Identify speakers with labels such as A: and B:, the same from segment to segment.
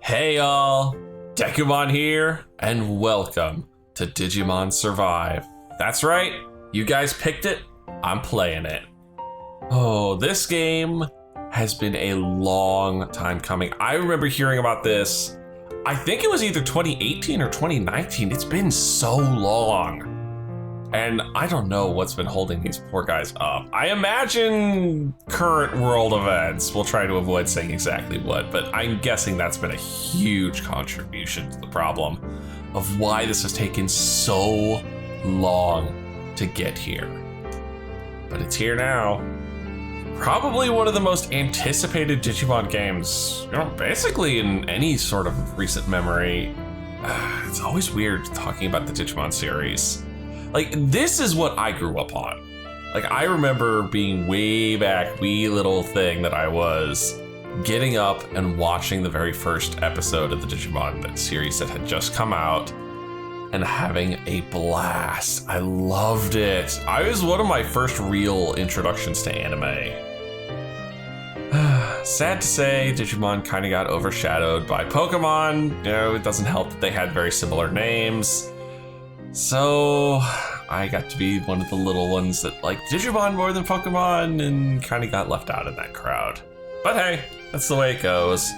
A: Hey y'all, Dekumon here, and welcome to Digimon Survive. That's right, you guys picked it, I'm playing it. Oh, this game has been a long time coming. I remember hearing about this, I think it was either 2018 or 2019. It's been so long. And I don't know what's been holding these poor guys up. I imagine current world events. We'll try to avoid saying exactly what, but I'm guessing that's been a huge contribution to the problem of why this has taken so long to get here. But it's here now. Probably one of the most anticipated Digimon games, basically in any sort of recent memory. It's always weird talking about the Digimon series. Like, this is what I grew up on. Like, I remember being way back, wee little thing that I was, getting up and watching the very first episode of the Digimon series that had just come out and having a blast. I loved it. I was one of my first real introductions to anime. Sad to say, Digimon kind of got overshadowed by Pokemon. It doesn't help that they had very similar names. So I got to be one of the little ones that liked Digimon more than Pokemon and kind of got left out in that crowd. But hey, that's the way it goes.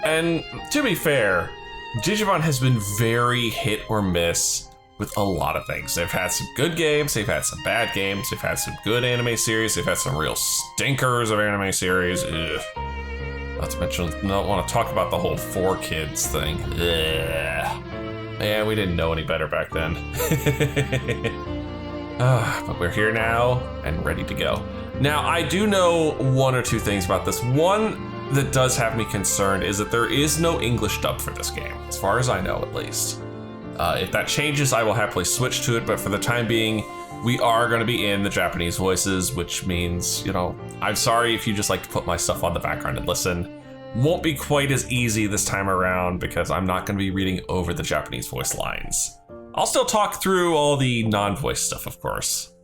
A: And to be fair, Digimon has been very hit or miss with a lot of things. They've had some good games, they've had some bad games, they've had some good anime series, they've had some real stinkers of anime series. Ugh. Not to mention, I don't want to talk about the whole 4Kids thing. Ugh. Yeah, we didn't know any better back then. But we're here now and ready to go. Now, I do know one or two things about this. One that does have me concerned is that there is no English dub for this game, as far as I know at least. If that changes, I will happily switch to it, but for the time being, we are going to be in the Japanese voices, which means, I'm sorry if you just like to put my stuff on the background and listen. Won't be quite as easy this time around because I'm not going to be reading over the Japanese voice lines. I'll still talk through all the non-voice stuff, of course.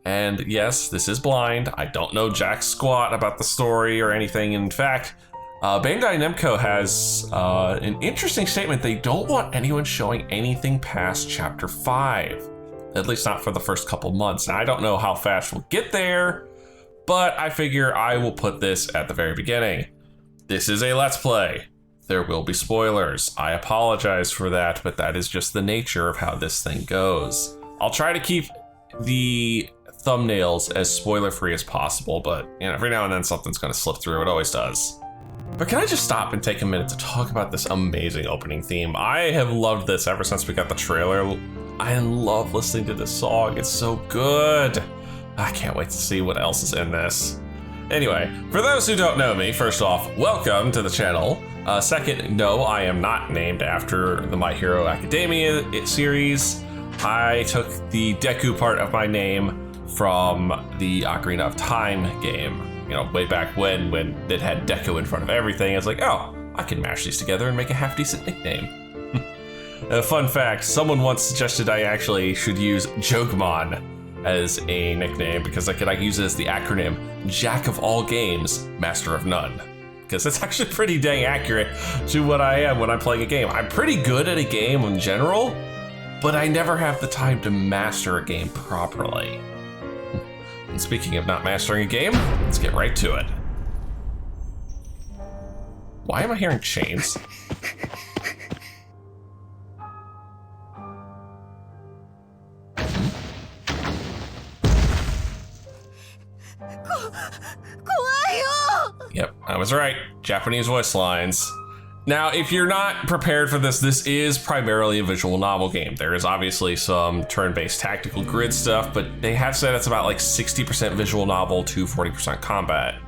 A: And yes, this is blind. I don't know jack squat about the story or anything. In fact, Bandai Namco has an interesting statement. They don't want anyone showing anything past chapter 5, at least not for the first couple months. And I don't know how fast we'll get there, but I figure I will put this at the very beginning. This is a Let's Play. There will be spoilers. I apologize for that, but that is just the nature of how this thing goes. I'll try to keep the thumbnails as spoiler-free as possible, but every now and then something's gonna slip through. It always does. But can I just stop and take a minute to talk about this amazing opening theme? I have loved this ever since we got the trailer. I love listening to this song. It's so good. I can't wait to see what else is in this. Anyway, for those who don't know me, first off, welcome to the channel. Second, no, I am not named after the My Hero Academia series. I took the Deku part of my name from the Ocarina of Time game. Way back when it had Deku in front of everything. I was like, oh, I can mash these together and make a half-decent nickname. A fun fact, someone once suggested I actually should use Jogmon as a nickname because I could use it as the acronym Jack of all games, Master of none. Because it's actually pretty dang accurate to what I am when I'm playing a game. I'm pretty good at a game in general, but I never have the time to master a game properly. And speaking of not mastering a game, let's get right to it. Why am I hearing chains? Yep, I was right. Japanese voice lines. Now, if you're not prepared for this, this is primarily a visual novel game. There is obviously some turn-based tactical grid stuff, but they have said it's about like 60% visual novel to 40% combat.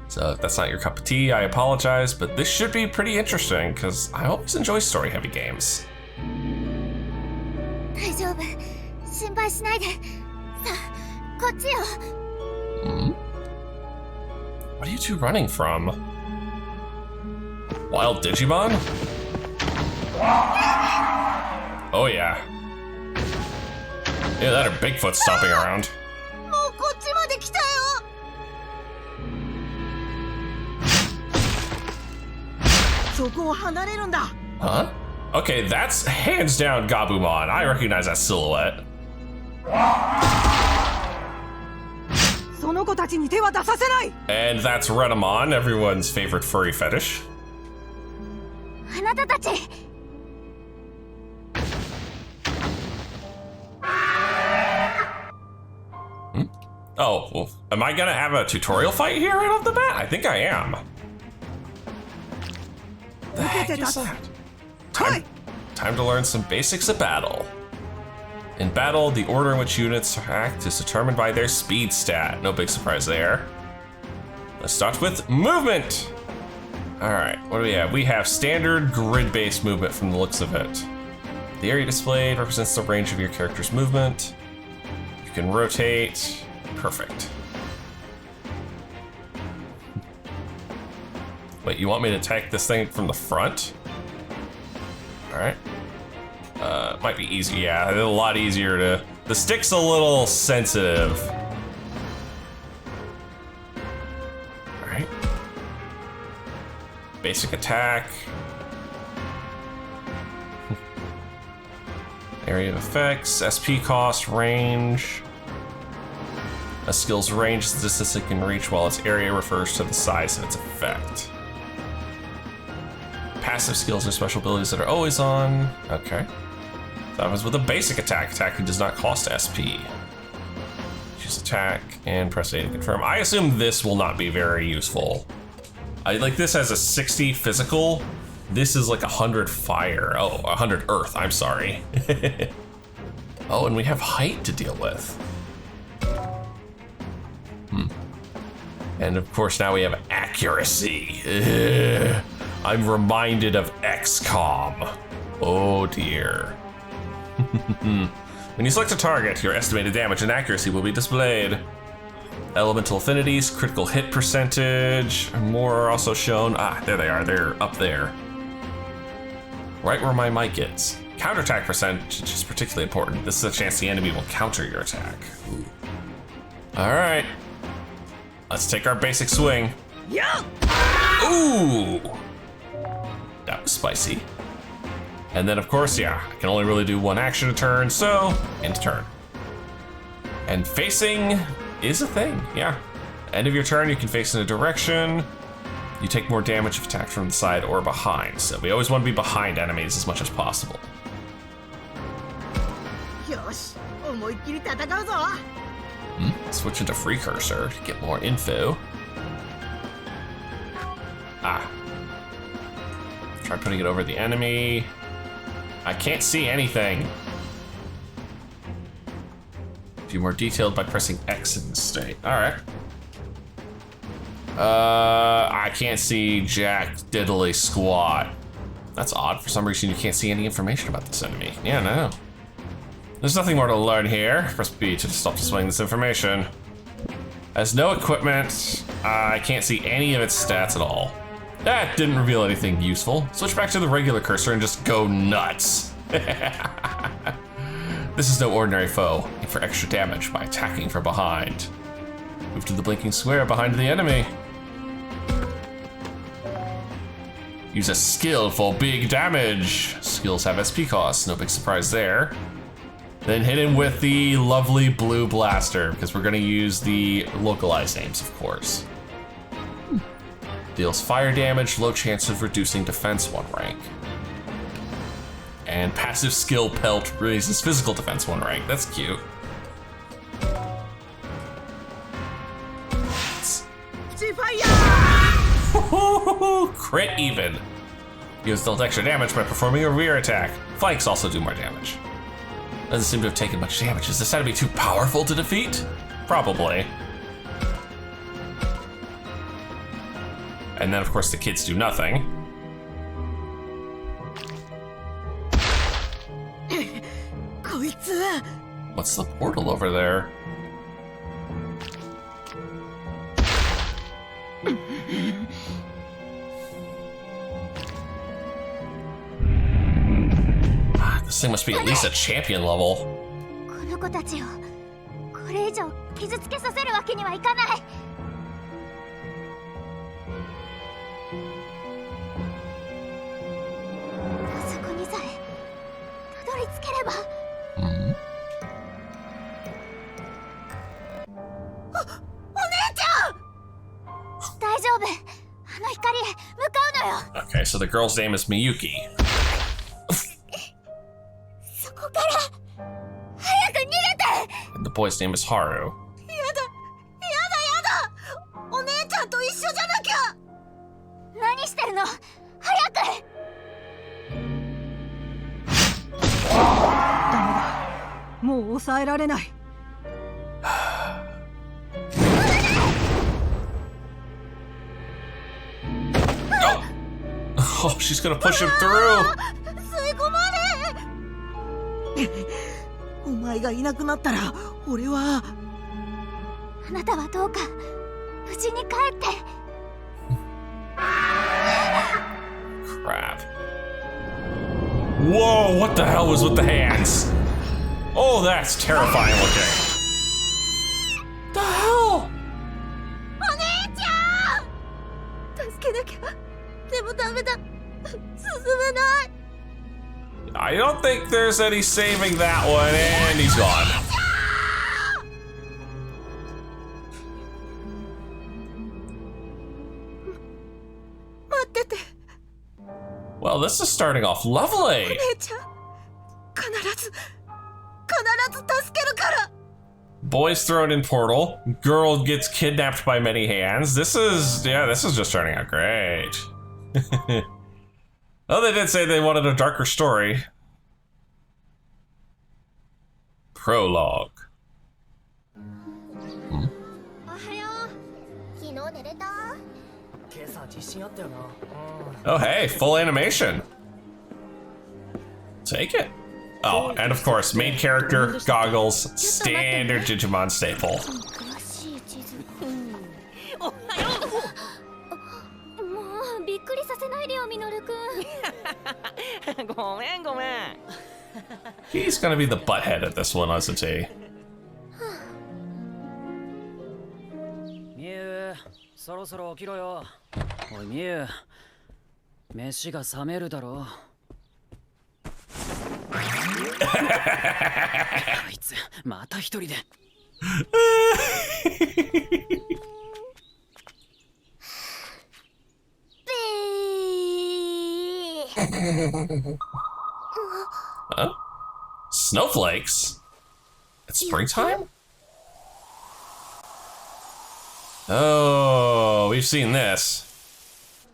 A: So if that's not your cup of tea, I apologize, but this should be pretty interesting because I always enjoy story-heavy games. What are you two running from? Wild Digimon? Oh yeah. Yeah, that or Bigfoot stomping around. Huh? Okay, that's hands down Gabumon. I recognize that silhouette. And that's Renamon, everyone's favorite furry fetish. Oh, well, am I gonna have a tutorial fight here right off the bat? I think I am. The heck is that? Time to learn some basics of battle. In battle, the order in which units act is determined by their speed stat. No big surprise there. Let's start with movement. All right, what do we have? We have standard grid-based movement from the looks of it. The area displayed represents the range of your character's movement. You can rotate. Perfect. Wait, you want me to attack this thing from the front? All right. Might be easy. Yeah, it's a lot easier to. The stick's a little sensitive. All right. Basic attack. Area of effects, SP cost, range. A skill's range is the distance it can reach, while its area refers to the size of its effect. Passive skills are special abilities that are always on. Okay. That happens with a basic attack. Attacking does not cost SP. Choose attack and press A to confirm. I assume this will not be very useful. Like this has a 60 physical. This is like 100 fire. Oh, 100 earth, I'm sorry. Oh, and we have height to deal with. And of course now we have accuracy. Ugh. I'm reminded of XCOM. Oh dear. When you select a target, your estimated damage and accuracy will be displayed. Elemental affinities, critical hit percentage, and more are also shown. Ah, there they are, they're up there. Right where my mic is. Counterattack percentage is particularly important. This is a chance the enemy will counter your attack. Ooh. All right, let's take our basic swing. Yeah. Ooh, that was spicy. And then of course, yeah, I can only really do one action a turn, so end turn. And facing is a thing, yeah. End of your turn, you can face in a direction. You take more damage if attacked from the side or behind, so we always want to be behind enemies as much as possible. Switch into free cursor to get more info. Ah. Try putting it over the enemy. I can't see anything. View more detailed by pressing X in the state. All right. I can't see jack diddly squat. That's odd. For some reason, you can't see any information about this enemy. Yeah, no. There's nothing more to learn here. Press B to stop displaying this information. Has no equipment. I can't see any of its stats at all. That didn't reveal anything useful. Switch back to the regular cursor and just go nuts. This is no ordinary foe. Aim for extra damage by attacking from behind. Move to the blinking square behind the enemy. Use a skill for big damage. Skills have SP costs, no big surprise there. Then hit him with the lovely blue blaster, because we're gonna use the localized aims, of course. Deals fire damage, low chance of reducing defense 1 rank. And passive skill pelt raises physical defense 1 rank. That's cute. Crit even. Gives dealt extra damage by performing a rear attack. Flanks also do more damage. Doesn't seem to have taken much damage. Is this enemy too powerful to defeat? Probably. And then of course the kids do nothing. What's the portal over there? This thing must be at least a champion level. Okay, so the girl's name is Miyuki. And the boy's name is Haru. Oh, she's gonna push him through.
B: お前がいなくなったら俺は
C: あなたはどうか無事に帰って
A: Crap. Whoa, what the hell was with the hands? Oh, that's terrifying looking. The hell?
C: お姉ちゃん助けなきゃでもダメだ進めない
A: I don't think there's any saving that one, and he's gone. Well, this is starting off lovely. Boy's thrown in portal. Girl gets kidnapped by many hands. This is just turning out great. Oh, they did say they wanted a darker story. Prologue. Oh, hey, full animation. Take it. Oh, and of course, main character, goggles, standard Digimon staple.
C: びっくりさせないでよミノルくん
B: ごめんごめん
A: He's gonna be the butthead at this one, isn't he?
B: ミュウそろそろ起きろよおいミュウ飯が冷めるだろあいつまた一人で
A: Huh? Snowflakes? It's springtime? Oh, we've seen this.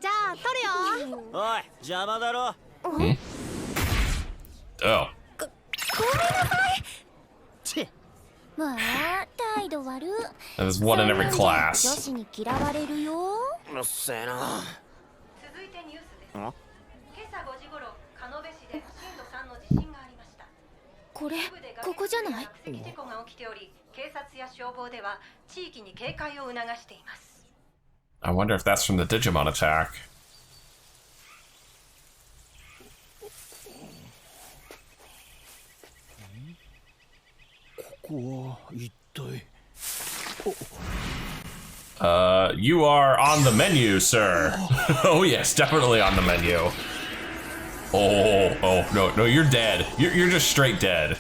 C: じゃあ撮るよ
B: おい邪魔だろ
A: Oh.
C: ごめんなさい
B: チッ
C: わあ態度悪
A: There's one in every
C: 女
A: class.
C: 子に嫌われるよ
B: うっせえな
D: 続いてニュースです。今朝5時頃、鹿野部市で震度3の地震がありました。
C: これここじゃない
D: 落石事故が起きており、警察や消防では地域に警戒を促しています。
A: I wonder if that's from the Digimon attack.
B: ここは一体
A: You are on the menu, sir. Oh yes, definitely on the menu. Oh, no, you're dead. You're just straight dead.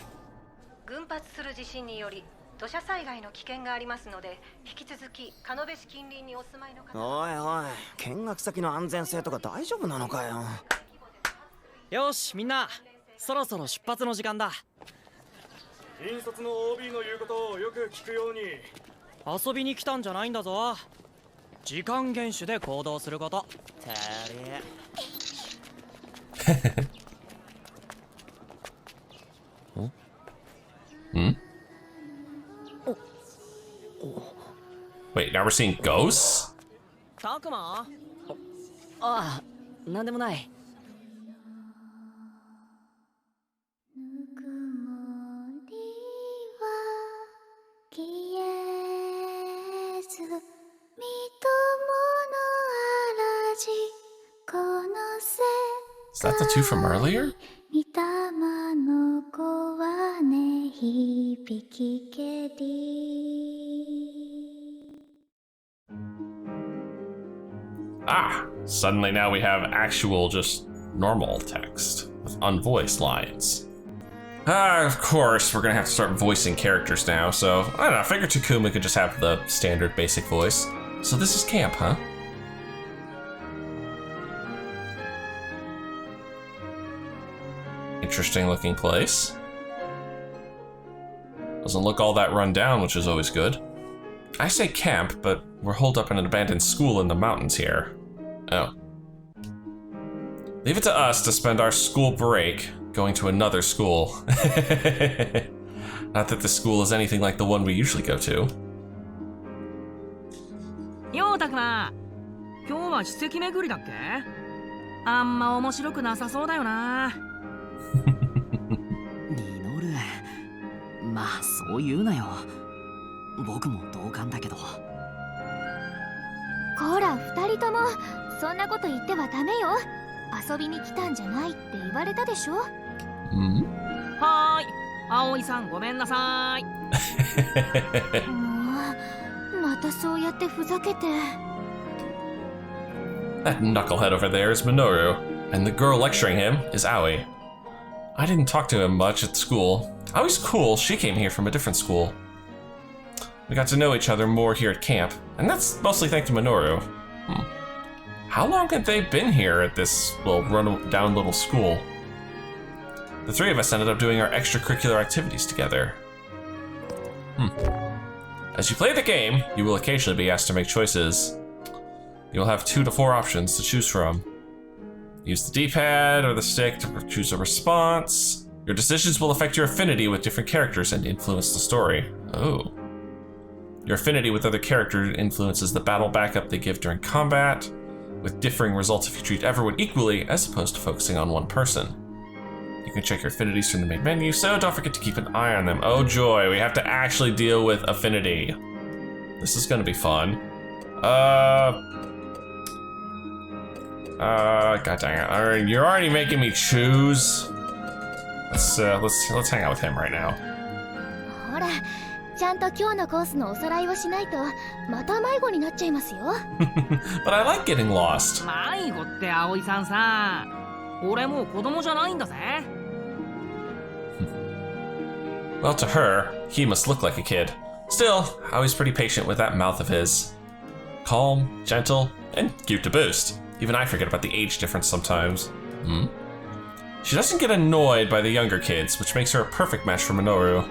D: 群発する地震により土砂災害の危険がありますので、引き続き鹿野部市近隣にお住まいの方。
B: おいおい見学先の安全性とか大丈夫なのかよよしみんなそろそろ出発の時間だ
E: 引率の OB の言うことをよく聞くように
B: 遊びに来たんじゃないんだぞ時間厳守で行動することてれ
A: Wait, now we're seeing ghosts?
B: たくまああなんでもない
C: ぬくもりは消えずみともの嵐このせ
A: Is that the two from earlier?
C: 御霊の子はね響きけり
A: Ah, suddenly now we have actual just normal text with unvoiced lines. Of course, we're gonna have to start voicing characters now, so I don't know, I figured Takuma could just have the standard basic voice. So this is camp, huh? Interesting looking place. Doesn't look all that run down, which is always good. I say camp, but we're holed up in an abandoned school in the mountains here. Oh. Leave it to us to spend our school break going to another school. Not that the school is anything like the one we usually go to.
B: ようたくま、今日は史跡巡りだっけ？あんま面白くなさそうだよな。ミノル、まあそう言うなよ。僕も同感だけど。
C: こら二人ともそんなこと言ってはダメよ。遊びに来たんじゃないって言われたでしょ。
B: はーい、葵さんごめんなさい。
C: もうまたそうやってふざけて。
A: That knucklehead over there is Minoru, and the girl lecturing him is Aoi. I didn't talk to him much at school. Aoi's cool, she came here from a different school. We got to know each other more here at camp, and that's mostly thanks to Minoru. How long have they been here at this run-down little school? The three of us ended up doing our extracurricular activities together. As you play the game, you will occasionally be asked to make choices. You'll have 2 to 4 options to choose from. Use the D-pad or the stick to choose a response. Your decisions will affect your affinity with different characters and influence the story. Oh. Your affinity with other characters influences the battle backup they give during combat, with differing results if you treat everyone equally as opposed to focusing on one person. You can check your affinities from the main menu, so don't forget to keep an eye on them. Oh joy, we have to actually deal with affinity. This is gonna be fun. God dang it! Alright, you're already making me choose. Let's hang out with him right now.
C: ほら、ちゃんと今日のコースのおさらいをしないとまた迷子になっちゃいますよ。
A: But I like getting lost.
B: 迷子って葵さんさ、俺もう子供じゃないんだぜ。
A: Well, to her, he must look like a kid. Still, Awie's pretty patient with that mouth of his. Calm, gentle, and cute to boost. Even I forget about the age difference sometimes. She doesn't get annoyed by the younger kids, which makes her a perfect match for Minoru.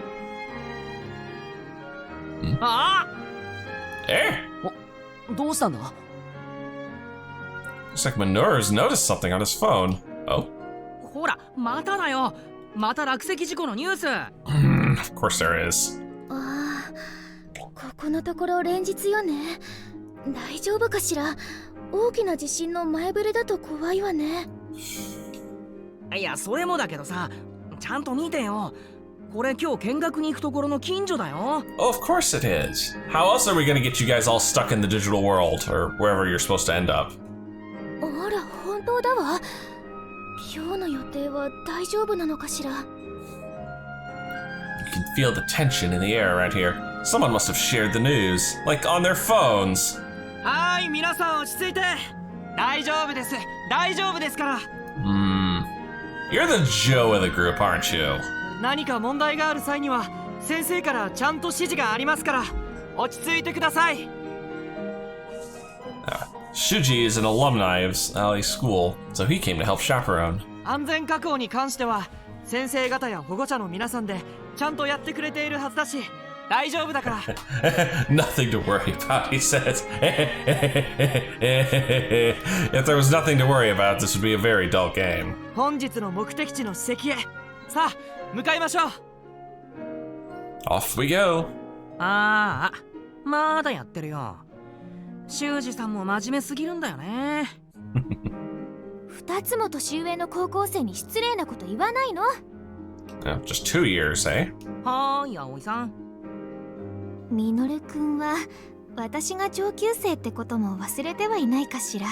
A: Eh?
B: どうしたんだ？
A: Looks like Minoru's noticed something on his phone. Oh?
B: ほら、まただよ。また落石事故のニュース。
A: Of course there is.
C: ああ、ここのところ連日よね。大丈夫かしら。大きな地震の前触れだと怖いわね。
B: いや、それもだけどさ、ちゃんと見てよ。これ今日見学に行くところの近所だよ。
A: Oh, of course it is. How else are we gonna get you guys all stuck in the digital world, or wherever you're supposed to end up?
C: あら、本当だわ。今日の予定は大丈夫なのかしら。
A: You can feel the tension in the air around here. Someone must have shared the news, like on their phones.
B: はい、皆さん落ち着いて。大丈夫です。大丈夫ですから。
A: You're the Joe of the group, aren't you?
B: 何か問題がある際には先生からちゃんと指示がありますから、落ち着いてください。
A: Shuji is an alumni of Ali's school, so he came to help chaperone.
B: 安全確保に関しては先生方や保護者の皆さんでちゃんとやってくれているはずだし、大丈夫だから。
A: Nothing to worry about, he says. If there was nothing to worry about, this would be a very dull game.
B: 本日の目的地の史跡へ、さあ向かいましょう。
A: Off we go.
B: ああ、まだやってるよ。修二さんも真面目すぎるんだよね。
C: 2つも年上の高校生に失礼なこと言わないの？
A: Just 2 years, eh?
B: はーい、葵さん。
C: ミノル君は私が上級生ってことも忘れてはいないかしら。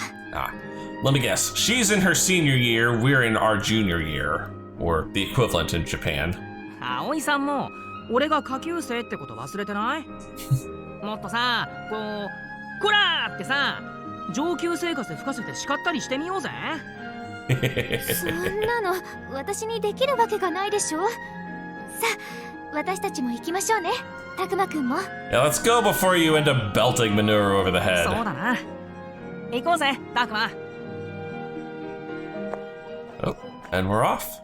A: Let me guess. She's in her senior year, we're in our junior year. Or the equivalent in Japan.
B: 葵さんも俺が下級生ってこと忘れてない？もっとさ、こらーってさ、上級生活吹かせて叱ったりしてみようぜ。
C: そんなの私にできるわけがないでしょ。さあ、私たちも行きましょうね。たくまくんも。
A: Yeah, let's go before you end up belting Minoru over the head.
B: そうだな。行こうぜ、たくま。
A: Oh, and we're off.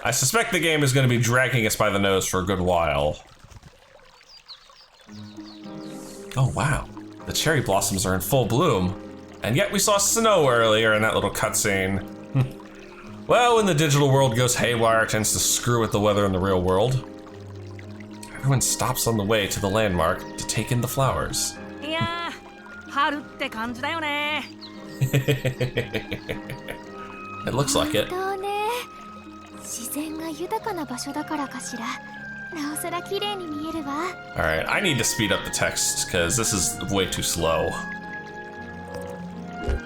A: I suspect the game is going to be dragging us by the nose for a good while. Oh wow, the cherry blossoms are in full bloom. And yet we saw snow earlier in that little cutscene. Well, when the digital world goes haywire, it tends to screw with the weather in the real world. Everyone stops on the way to the landmark to take in the flowers.
B: いやー、春って感じだよね。
A: It looks like it.
C: 本当ね。自然が豊かな場所だからかしら。なおさら綺麗に見えるわ。
A: Alright, I need to speed up the text, because this is way too slow.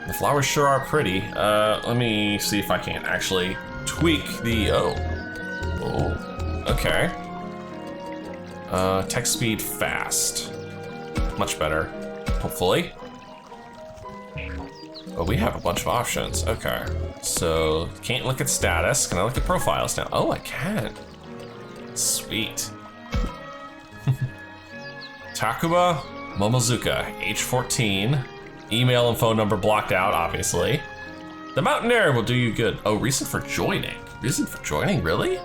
A: The flowers sure are pretty. Let me see if I can actually tweak the... Oh, okay. Text speed fast. Much better, hopefully. Oh, we have a bunch of options. Okay. So, can't look at status. Can I look at profiles now? Oh, I can. Sweet. Takuma Momozuka, age 14. Email and phone number blocked out, obviously. The Mountaineer will do you good. Oh, reason for joining. Reason for joining, really?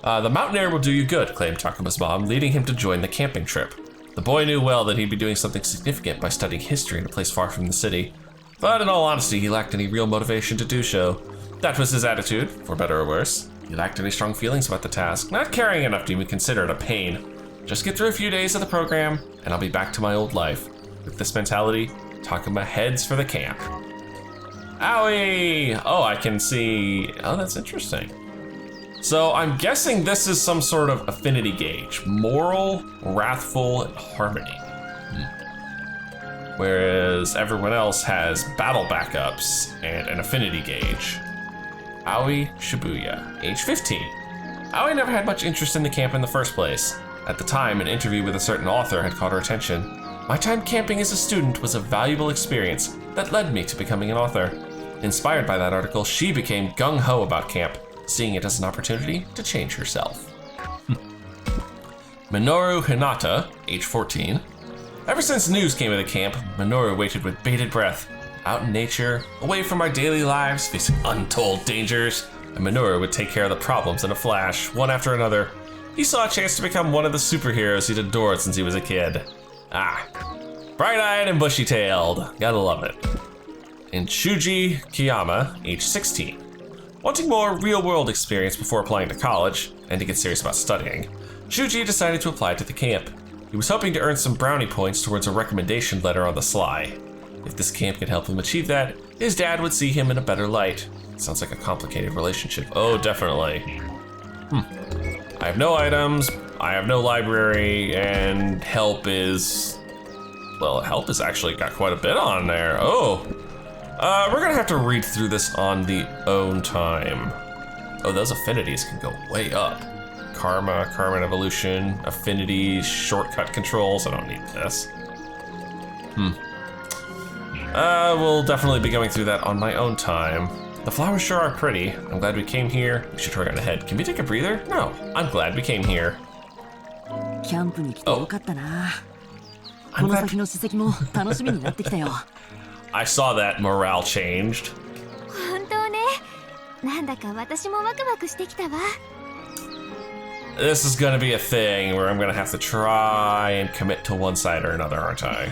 A: The Mountaineer will do you good, claimed Takuma's mom, leading him to join the camping trip. The boy knew well that he'd be doing something significant by studying history in a place far from the city. But in all honesty, he lacked any real motivation to do so. That was his attitude, for better or worse. He lacked any strong feelings about the task, not caring enough to even consider it a pain. Just get through a few days of the program, and I'll be back to my old life. With this mentality, Takuma heads for the camp. Owie! Oh, I can see... Oh, that's interesting. So I'm guessing this is some sort of affinity gauge. Moral, wrathful, and harmony. Whereas everyone else has battle backups and an affinity gauge. Aoi Shibuya, age 15. Aoi never had much interest in the camp in the first place. At the time, an interview with a certain author had caught her attention. My time camping as a student was a valuable experience that led me to becoming an author. Inspired by that article, she became gung-ho about camp, seeing it as an opportunity to change herself. Minoru Hinata, age 14. Ever since news came of the camp, Minoru waited with bated breath. Out in nature, away from our daily lives, facing untold dangers, and Minoru would take care of the problems in a flash, one after another. He saw a chance to become one of the superheroes he'd adored since he was a kid. Ah, bright-eyed and bushy-tailed, gotta love it. And Shuji Kiyama, age 16. Wanting more real-world experience before applying to college, and to get serious about studying, Shuji decided to apply to the camp. He was hoping to earn some brownie points towards a recommendation letter on the sly. If this camp could help him achieve that, his dad would see him in a better light. Sounds like a complicated relationship. Oh, definitely. I have no items, I have no library, and help is... Well, help has actually got quite a bit on there. Oh. We're gonna have to read through this on the own time. Oh, those affinities can go way up. Karma, Karma Evolution, affinities, shortcut controls. I don't need this. We'll definitely be going through that on my own time. The flowers sure are pretty. I'm glad we came here. We should hurry on ahead. Can we take a breather? No, I'm glad we came here.
F: キャンプに来てよかったな。この先の史跡も楽しみになってきたよ。
A: I saw that morale changed.
C: 本当ね。なんだか私もワクワクしてきたわ。
A: This is gonna be a thing where I'm gonna have to try and commit to one side or another, aren't I?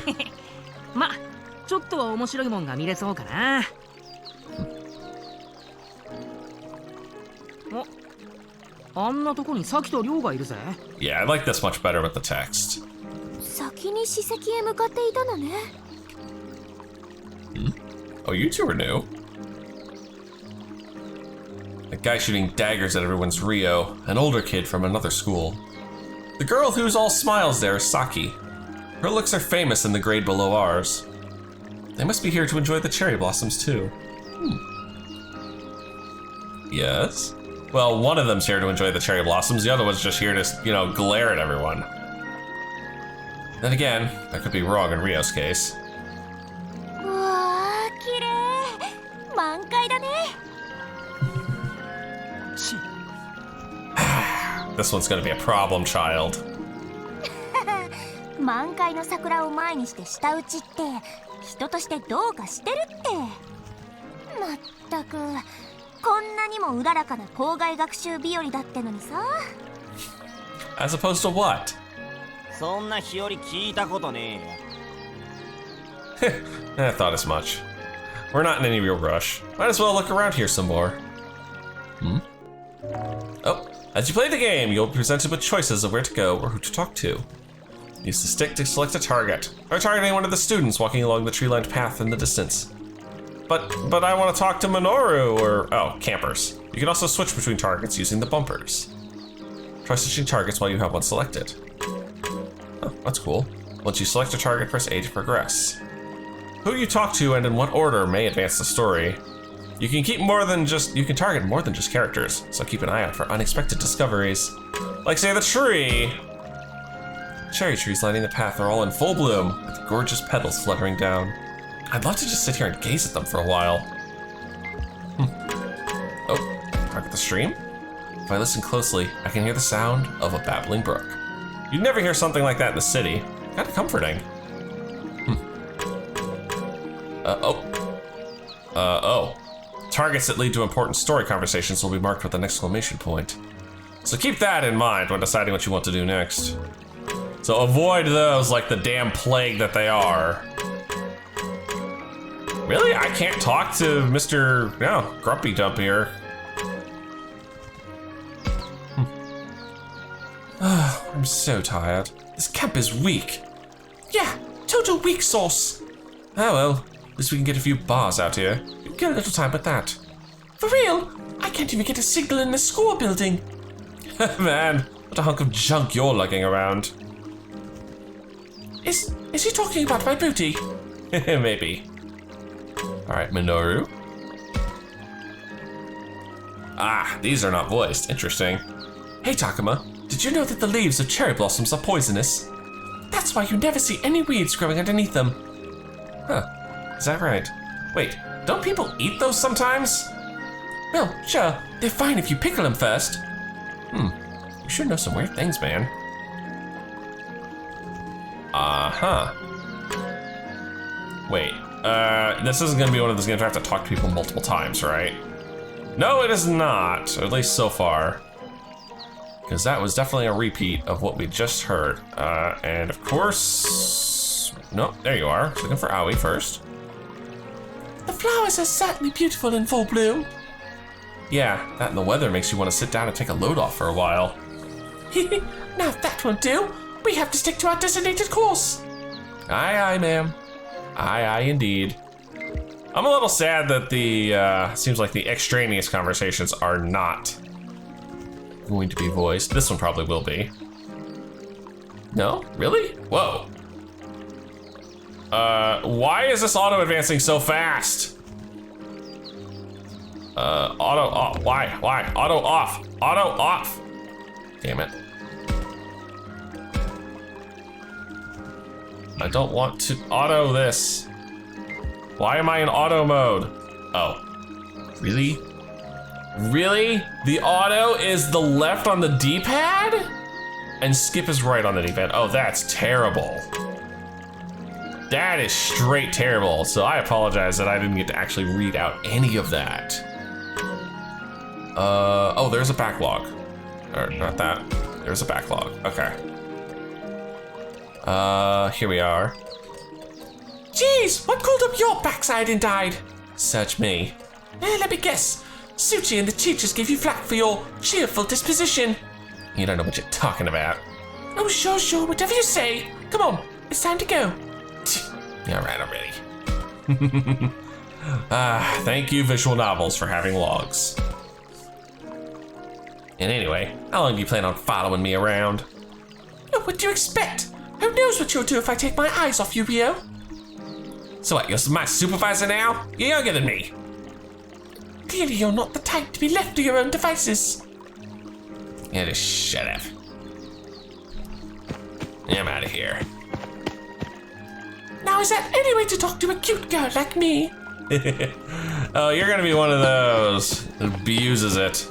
B: ま、ちょっとは面白いもんが見れそうかな。お、あんなとこにサキとリョウがいるぜ。
A: Yeah, I like this much better with the text.
C: 先に史跡へ向かっていたのね。
A: Oh, you two are new. The guy shooting daggers at everyone's Rio, an older kid from another school. The girl who's all smiles there is Saki. Her looks are famous in the grade below ours. They must be here to enjoy the cherry blossoms too. Yes? Well, one of them's here to enjoy the cherry blossoms, the other one's just here to, you know, glare at everyone. Then again, that could be wrong in Rio's case.
C: うわー、綺麗。満開だね。
A: This one's gonna be a problem child.
C: 満開の桜を前にして舌打ちって人としてどうかしてるって。まったくこんなにもうららかな校外学習日和だってのにさ。
A: As opposed to what?
G: そんな日和聞いたことね
A: I thought as much. We're not in any real rush. Might as well look around here some more. Oh, as you play the game, you'll be presented with choices of where to go or who to talk to. Use the stick to select a target. Try targeting one of the students walking along the tree-lined path in the distance. But I want to talk to Minoru or, oh, campers. You can also switch between targets using the bumpers. Try switching targets while you have one selected. Oh, that's cool. Once you select a target, press A to progress. Who you talk to and in what order may advance the story. You can target more than just characters, so keep an eye out for unexpected discoveries. Like say the tree. Cherry trees lining the path are all in full bloom, with gorgeous petals fluttering down. I'd love to just sit here and gaze at them for a while. Oh, target the stream? If I listen closely, I can hear the sound of a babbling brook. You'd never hear something like that in the city. Kinda comforting. Targets that lead to important story conversations will be marked with an exclamation point. So keep that in mind when deciding what you want to do next. So avoid those like the damn plague that they are. Really? I can't talk to Mr. Grumpy Dump here. I'm so tired. This camp is weak. Yeah, total weak sauce. Oh well, at least we can get a few bars out here. We can get a little time with that. For real? I can't even get a signal in the school building. Man, what a hunk of junk you're lugging around. Is he talking about my booty? Maybe. Alright, Minoru. Ah, these are not voiced. Interesting. Hey Takuma, did you know that the leaves of cherry blossoms are poisonous? That's why you never see any weeds growing underneath them. Huh, is that right? Wait, don't people eat those sometimes? Well, sure, they're fine if you pickle them first. You should know some weird things, man. Uh-huh. Wait, this isn't gonna be one of those games where I have to talk to people multiple times, right? No, it is not, at least so far. Because that was definitely a repeat of what we just heard. And of course, no, there you are. Looking for Aoi first. The flowers are certainly beautiful in full bloom. Yeah, that and the weather makes you want to sit down and take a load off for a while. Now that won't do. We have to stick to our designated course. Aye, aye, ma'am. Aye, aye, indeed. I'm a little sad that the, seems like the extraneous conversations are not going to be voiced. This one probably will be. No? Really? Whoa. Why is this auto advancing so fast? Auto off. Why? Auto off. Auto off. Damn it. I don't want to auto this. Why am I in auto mode? Oh. Really? Really? The auto is the left on the D-pad? And skip is right on the D-pad. Oh, that's terrible. That is straight terrible. So I apologize that I didn't get to actually read out any of that. Oh, there's a backlog. Or not that. There's a backlog. Okay. Here we are. Jeez, what called up your backside and died? Search me. Let me guess. Suchi and the teachers gave you flack for your cheerful disposition. You don't know what you're talking about. Oh, sure, whatever you say. Come on, it's time to go. All right, I'm ready. Thank you, visual novels, for having logs. And anyway, how long do you plan on following me around? Oh, what do you expect? Who knows what you'll do if I take my eyes off you, Rio? So what, you're my supervisor now? You're younger than me. Clearly you're not the type to be left to your own devices. Yeah, just shut up. I'm out of here. Now is that any way to talk to a cute girl like me? Oh, you're gonna be one of those that abuses it.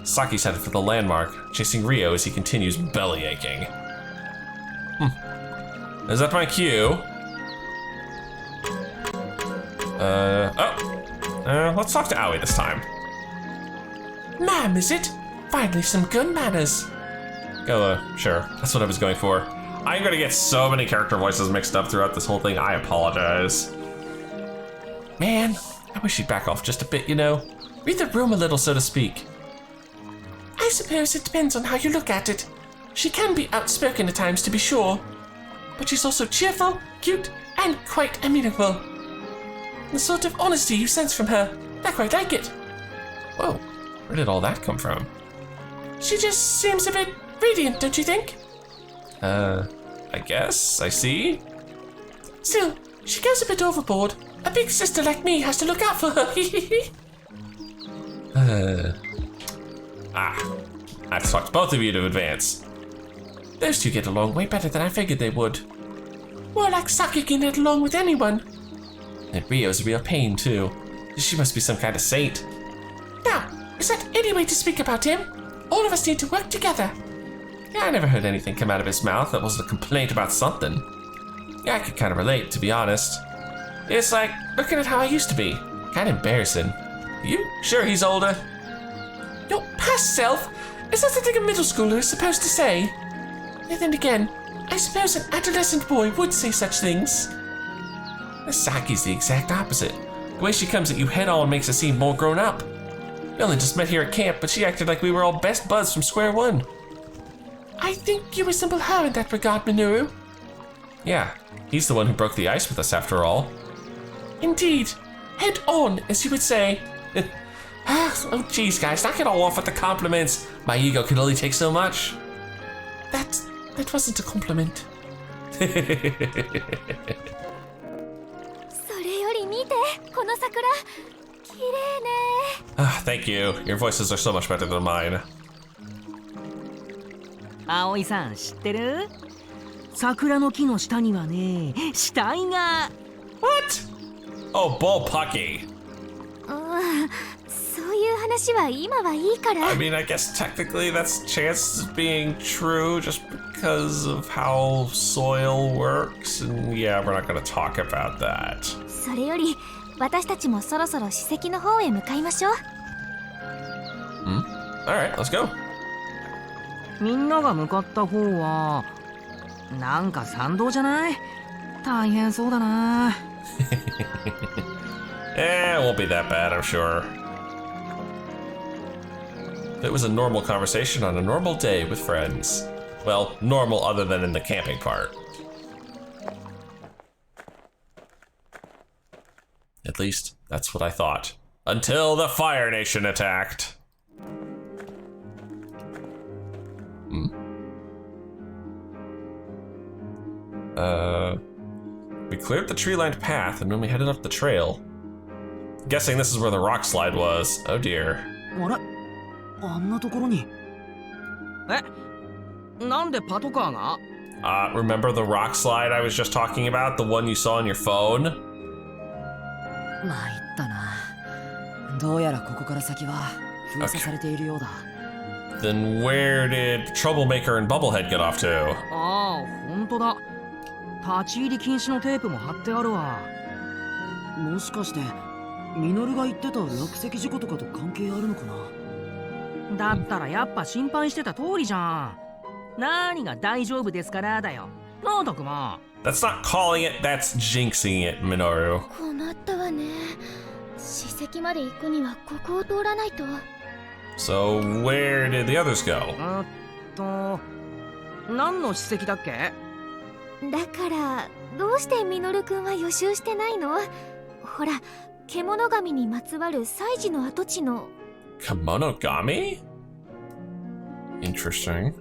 A: Saki's headed for the landmark, chasing Rio as he continues belly aching. Is that my cue? Let's talk to Aoi this time. Ma'am, is it? Finally, some good manners. Oh, sure. That's what I was going for. I'm gonna get so many character voices mixed up throughout this whole thing. I apologize. Man, I wish you'd back off just a bit, you know? Read the room a little, so to speak. I suppose it depends on how you look at it. She can be outspoken at times, to be sure. But she's also cheerful, cute, and quite amenable. The sort of honesty you sense from her, I quite like it. Whoa, where did all that come from? She just seems a bit radiant, don't you think? I guess, I see. Still, she goes a bit overboard. A big sister like me has to look out for her. I have to talk to both of you to advance. Those two get along way better than I figured they would. More like Saki can get along with anyone. And Rio's a real pain, too. She must be some kind of saint. Now, is that any way to speak about him? All of us need to work together. Yeah, I never heard anything come out of his mouth that wasn't a complaint about something. Yeah, I could kind of relate, to be honest. It's like looking at how I used to be. Kind of embarrassing. You sure he's older? Your past self? Is that something a middle schooler is supposed to say? And then again, I suppose an adolescent boy would say such things. Saki's the exact opposite. The way she comes at you head on makes her seem more grown up. We only just met here at camp, but she acted like we were all best buds from square one. I think you resemble her in that regard, Minoru. Yeah, he's the one who broke the ice with us after all. Indeed. Head on, as you would say. Oh geez, guys, knock it all off with the compliments. My ego can only take so much. That wasn't a compliment. Thank you. Your voices are so much better than mine.
B: 葵さん知ってる？桜の木の下にはね、死体が。
A: What? Oh, Bull Pucky.
C: そういう話は今はいいから。
A: I mean, I guess technically that's chances of being true just because of how soil works. And yeah, we're not going to talk about that.
C: それより私たちもそろそろ史跡の方へ向かいましょう。
A: Alright, let's go.
B: みんなが向かった方はなんか山道じゃない？大変そうだな。
A: It won't be that bad, I'm sure. It was a normal conversation on a normal day with friends. Well, normal other than in the camping part. At least, that's what I thought. Until the Fire Nation attacked. We cleared the tree-lined path and then we headed up the trail. Guessing this is where the rock slide was. Oh dear.
B: あれ？あんなところに。なんでパトカーが？
A: Remember the rock slide I was just talking about? The one you saw on your phone?
F: 参ったな。どうやらここから先は封鎖されているようだ。
A: Then where did Troublemaker and Bubblehead get off to?
B: ああ、本当だ。立ち入り禁止のテープも貼ってあるわ。
F: もしかしてミノルが言ってた落石事故とかと関係あるのかな。
B: だったらやっぱ心配してた通りじゃん。何が大丈夫ですからだよ。なあ、たくま。
A: That's not calling it, that's jinxing it, Minoru.
C: 困ったわね。史跡まで行くにはここを通らないと。
A: So where did the others go?
B: 何の史跡だっけ？
C: だからどうしてミノルくんは予習してないの？ほら、獣神にまつわる祭事の跡地の。
A: Kemonogami? Interesting.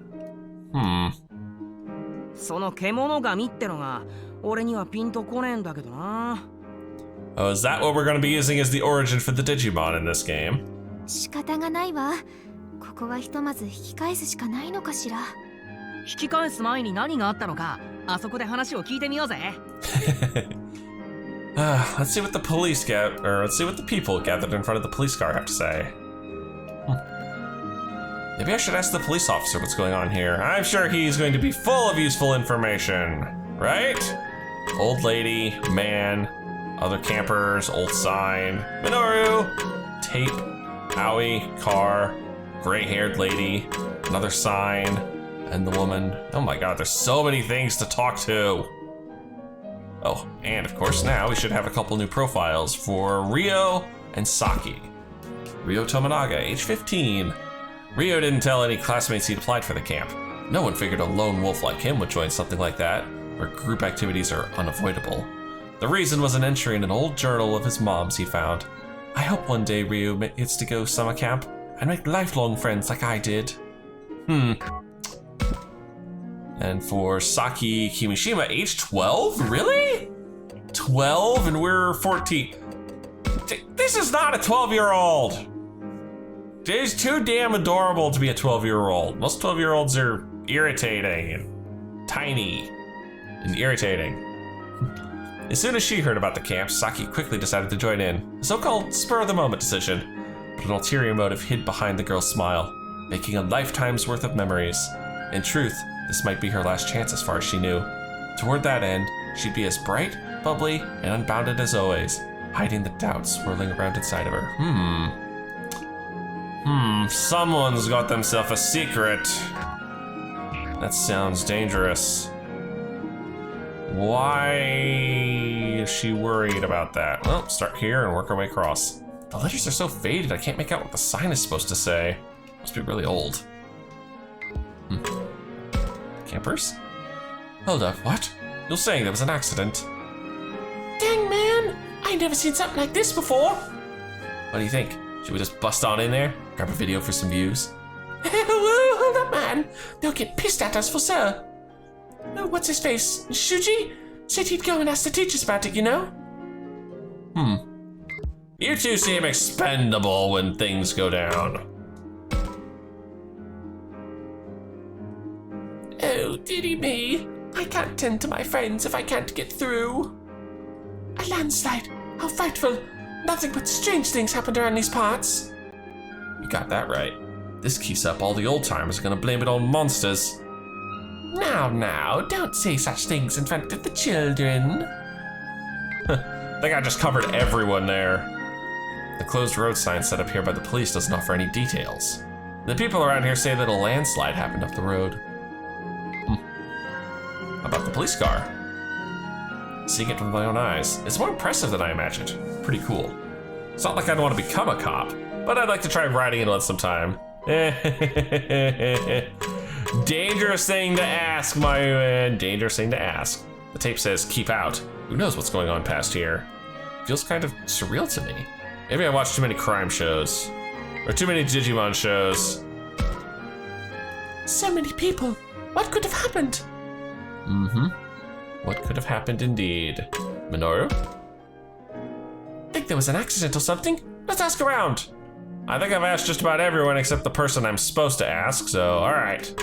B: その獣神ってのが俺にはピンとこねえんだけどな。
A: Oh, is that what we're going to be using as the origin for the Digimon in this game?
C: 仕方がないわ。ここはひとまず引き返すしかないのかしら。
B: 引き返す前に何があったのか、あそこで話を聞いてみようぜ。
A: Let's see what the police let's see what the people gathered in front of the police car have to say. Maybe I should ask the police officer what's going on here. I'm sure he's going to be full of useful information, right? Old lady, man, other campers, old sign, Minoru, tape, Owie, car. gray-haired lady, another sign, and the woman. Oh my god, there's so many things to talk to. Oh, and of course now we should have a couple new profiles for Ryo and Saki. Ryo Tominaga, age 15. Ryo didn't tell any classmates he'd applied for the camp. No one figured a lone wolf like him would join something like that, where group activities are unavoidable. The reason was an entry in an old journal of his mom's he found. I hope one day Ryo gets to go summer camp and make lifelong friends like I did. And for Saki Kimishima, age 12? Really? 12 and we're 14. This is not a 12-year-old. It's too damn adorable to be a 12-year-old. Most 12-year-olds are irritating and tiny and irritating. As soon as she heard about the camp, Saki quickly decided to join in. A so-called spur-of-the-moment decision. But an ulterior motive hid behind the girl's smile, making a lifetime's worth of memories. In truth, this might be her last chance as far as she knew. Toward that end, she'd be as bright, bubbly, and unbounded as always, hiding the doubts swirling around inside of her. Someone's got themselves a secret. That sounds dangerous. Why is she worried about that? Well, start here and work our way across. The letters are so faded, I can't make out what the sign is supposed to say. Must be really old. Campers? Hold up, what? You're saying there was an accident? Dang, man! I ain't never seen something like this before! What do you think? Should we just bust on in there? Grab a video for some views? Whoa, hold up, man! They'll get pissed at us for sure. Oh, what's his face? Shuji? Said he'd go and ask the teachers about it, you know? You two seem expendable when things go down. Oh, dearie me. I can't tend to my friends if I can't get through. A landslide. How frightful. Nothing but strange things happened around these parts. You got that right. This keeps up, all the old timers are gonna blame it on monsters. Now, don't say such things in front of the children. I think I just covered everyone there. The closed road sign set up here by the police doesn't offer any details. The people around here say that a landslide happened up the road. How about the police car? Seeing it with my own eyes, it's more impressive than I imagined. Pretty cool. It's not like I'd want to become a cop, but I'd like to try riding in one sometime. Dangerous thing to ask, my man. Dangerous thing to ask. The tape says, keep out. Who knows what's going on past here? Feels kind of surreal to me. Maybe I watched too many crime shows. Or too many Digimon shows. So many people. What could have happened? What could have happened indeed? Minoru? Think there was an accident or something? Let's ask around. I think I've asked just about everyone except the person I'm supposed to ask, so alright.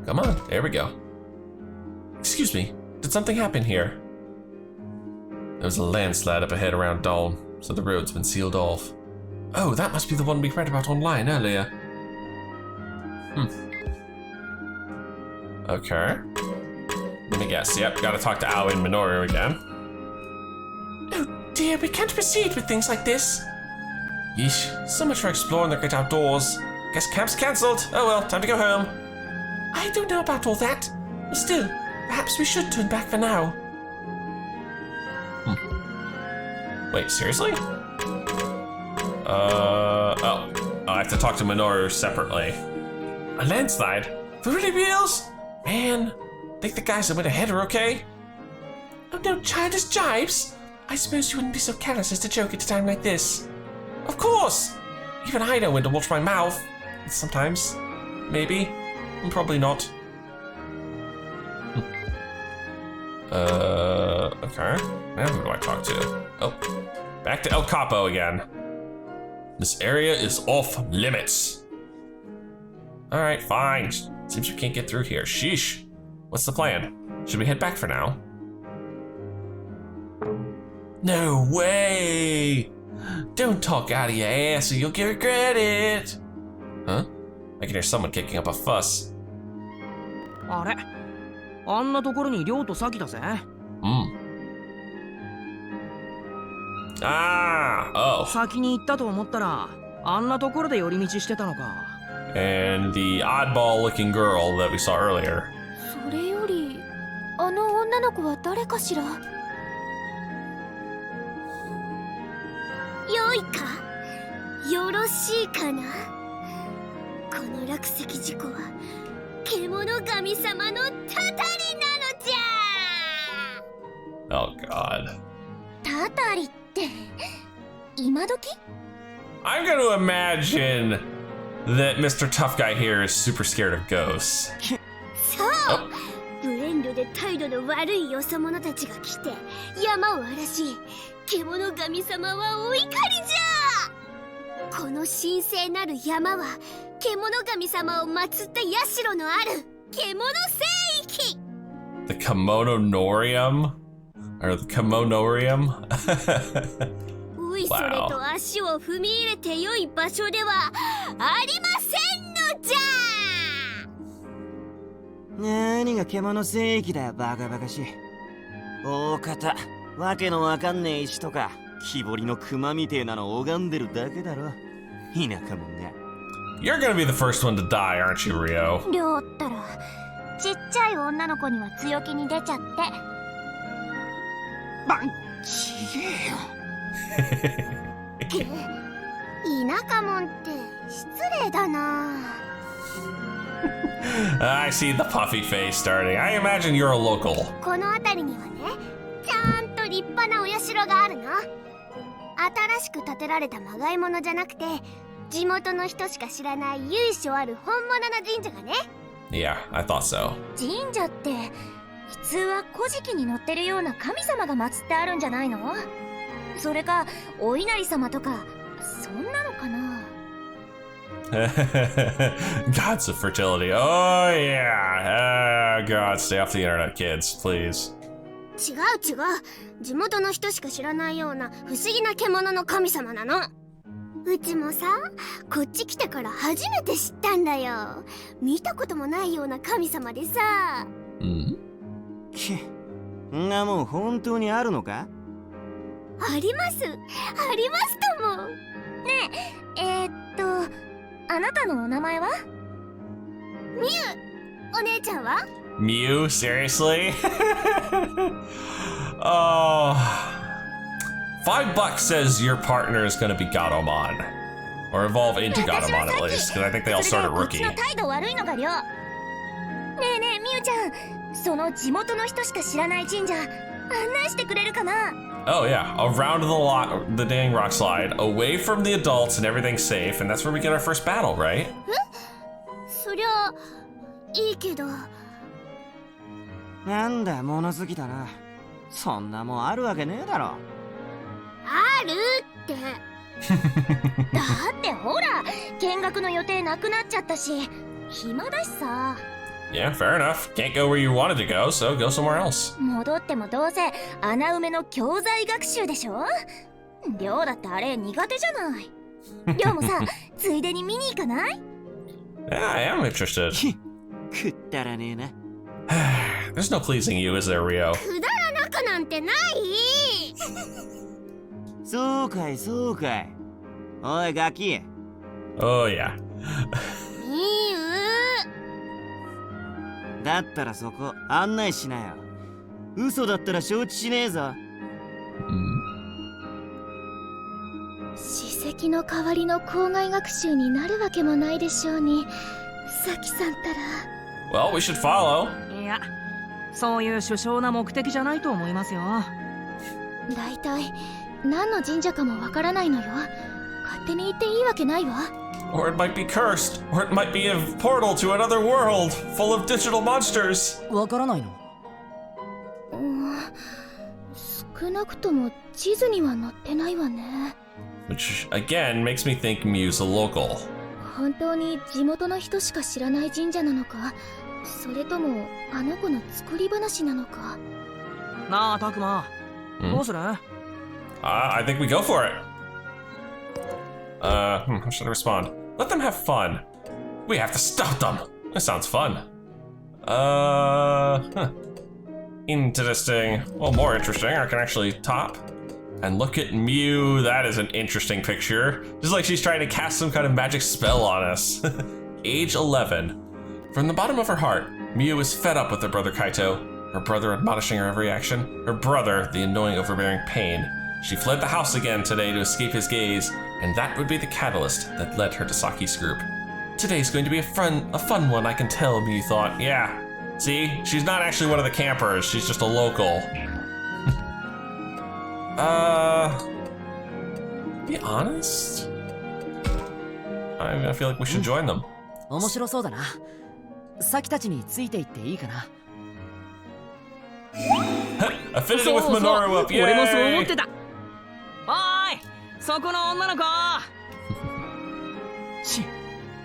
A: Come on, there we go. Excuse me, did something happen here? There was a landslide up ahead around dawn, so the road's been sealed off. Oh, that must be the one we read about online earlier. Okay. Let me guess, yep, gotta talk to Aoi and Minoru again. Oh dear, we can't proceed with things like this. Yeesh, so much for exploring the great outdoors. Guess camp's cancelled. Oh well, time to go home. I don't know about all that. But still, perhaps we should turn back for now. Wait, seriously? I have to talk to Minoru separately. A landslide? For really reals? Man, think the guys that went ahead are okay? Oh no, childish jibes. I suppose you wouldn't be so careless as to joke at a time like this. Of course! Even I know when to watch my mouth. Sometimes. Maybe. Probably not. Okay. Now who do I talk to? Oh, back to El Capo again. This area is off limits. Alright, fine. Seems we can't get through here. Sheesh. What's the plan? Should we head back for now? No way! Don't talk out of your ass or you'll regret it! Huh? I can hear someone kicking up a fuss.
B: あれあんなところに亮とサキだぜ。
A: Ah! Oh.
B: 先に行ったと思ったらあんなところで寄り道してたのか。
A: And the oddball looking girl that we saw earlier.
C: それよりあの女の子は誰かしら。よいか、よろしいかな。この落石事故は獣神様のたたりなのじゃ。
A: Oh god.
C: たたりって今時？
A: I'm going to imagine that Mr. Tough Guy here is super scared of ghosts.
C: そう無遠慮で態度の悪いよそ者たちが来て山を荒らし、獣神様はお怒りじゃ。この神聖なる山は獣神様を祀った社のある獣聖域。
A: The Kimono-norium? Or the Kimono-rium?
C: おいそれと足を踏み入れて良い場所ではありませんのじゃ。
G: 何が獣聖域だよ、バカバカしい。大方わけのわかんねえ石とか木彫りの熊みてえなの拝んでるだけだろ、田舎者が。
A: You're gonna be the first one to die, aren't you, Rio?
C: りょうったらちっちゃい女の子には強気に出ちゃって。
G: ちげえよ。
C: 田舎者って失礼だな。
A: I see the puffy face starting. I imagine you're a local.
C: この辺りにはね、ちゃんと立派なお社があるの。新しく建てられたまがいものじゃなくて、地元の人しか知らない由緒ある本物の神社がね。
A: Yeah, I thought so.
C: 神社って普通は古事記に載ってるような神様が祀ってあるんじゃないの？それかお稲荷様とかそんなのかな。
A: Gods of fertility. Oh yeah. God, stay off the internet, kids, please.
C: 違う違う、地元の人しか知らないような不思議な獣の神様なの。うちもさ、こっち来てから初めて知ったんだよ。見たこともないような神様でさ。
G: んなもん本当にあるのか？
C: あります、ありますとも。ねえ、あなたのお名前は？みゆ。お姉ちゃんは？
A: Mew? Seriously? Oh. $5 says your partner is gonna be Gatomon. Or evolve into Gatomon at least, because I think they all start at rookie.
C: こっちの態度悪いのがりょう。ねえねえ、みゆちゃん、その地元の人しか知らない神社、案内してくれるかな？
A: Oh yeah, around the dang rock slide, away from the adults and everything's safe, and that's where we get our first battle, right?
C: そりゃいいけど。
G: なんだ物好きだな。そんなもんあるわけねえだろ。
C: あるって。だってほら、見学の予定なくなっちゃったし、暇だしさ。
A: Yeah, fair enough. Can't go where you wanted to go, so go somewhere else.
C: 戻ってもどうせ穴埋めの教材学習でしょ。りょうだってあれ苦手じゃない。りょうもさ、ついでに見に行かない？
A: Yeah, I am interested.
G: くったらねえな。
A: There's no pleasing you, is there, Rio?
C: くだらなくなんてない。
G: そうかいそうかい。おいガキ。
A: Oh yeah.
C: みゆ。
G: だったらそこ案内しなよ。嘘だったら承知しねえぞ。
C: 史跡の代わりの校外学習になるわけもないでしょうに、サキさんたら。
A: Well, we should follow.
B: いや、そういう殊勝な目的じゃないと思いますよ。
C: だいたい何の神社かもわからないのよ。勝手に行っていいわけないわ。
A: Or it might be cursed, or it might be a portal to another world full of digital monsters.
F: わからないの？
C: 少なくとも地図には載ってないわね。
A: Which, again, makes me think Mew's a local.
C: 本当に地元の人しか知らない神社なのか、それともあの子の作り話なのか。
B: なあ、タクマ、どうする？
A: I think we go for it. How should I respond? Let them have fun. We have to stop them. That sounds fun. Interesting. Well, more interesting. I can actually top. And look at Mew. That is an interesting picture. Just like she's trying to cast some kind of magic spell on us. Age 11. From the bottom of her heart, Mew is fed up with her brother Kaito, her brother admonishing her every action, her brother the annoying overbearing pain. She fled the house again today to escape his gaze, and that would be the catalyst that led her to Saki's group. Today's going to be a fun one, I can tell, Mew thought. Yeah, see? She's not actually one of the campers, she's just a local. Be honest? I feel like we should join them.
F: 面白そうだな。サキたちについていっていいかな。
A: Affinity with Minoru up,
B: 俺もそう思っ
A: yay!
B: てた。おーい、そこの女の子。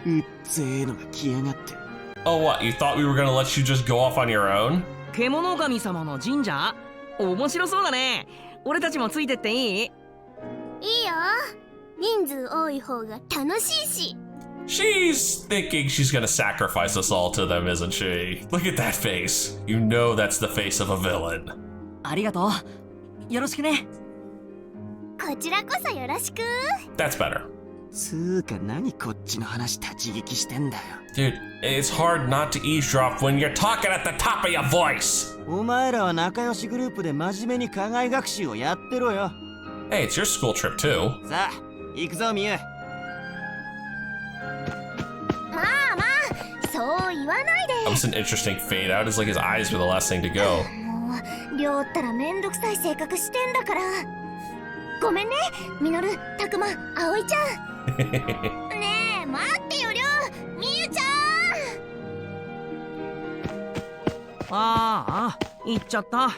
G: うっぜえのが来やがって。
A: Oh, what? You thought we were gonna let you just go off on your own?
B: 獣神様の神社？面白そうだね。俺たちもついてっていい？
C: いいよ。人数多い方が楽しいし。
A: She's thinking she's gonna sacrifice us all to them, isn't she? Look at that face. You know that's the face of a villain.
F: ありがとう。よろしくね。
C: こちらこそよろしく。
A: That's better.
G: つーか何こっちの話立ち聞きしてんだよ。
A: Dude, it's hard not to eavesdrop when you're talking at the top of your voice.
G: お前らは仲良しグループで真面目に課外学習をやってろよ。
A: Hey, it's your school trip too.
G: さあ、行くぞミユ。
C: まあまあ、そう言わないで。
A: That was an interesting fade out. It's like his eyes were the last thing to go.
C: もう、りょうったらめんどくさい性格してんだから。ごめんね、ミノル、タクマ、アオイちゃん。ねえ、待ってよ、りょう、みゆちゃん。
B: ああ、行っちゃった。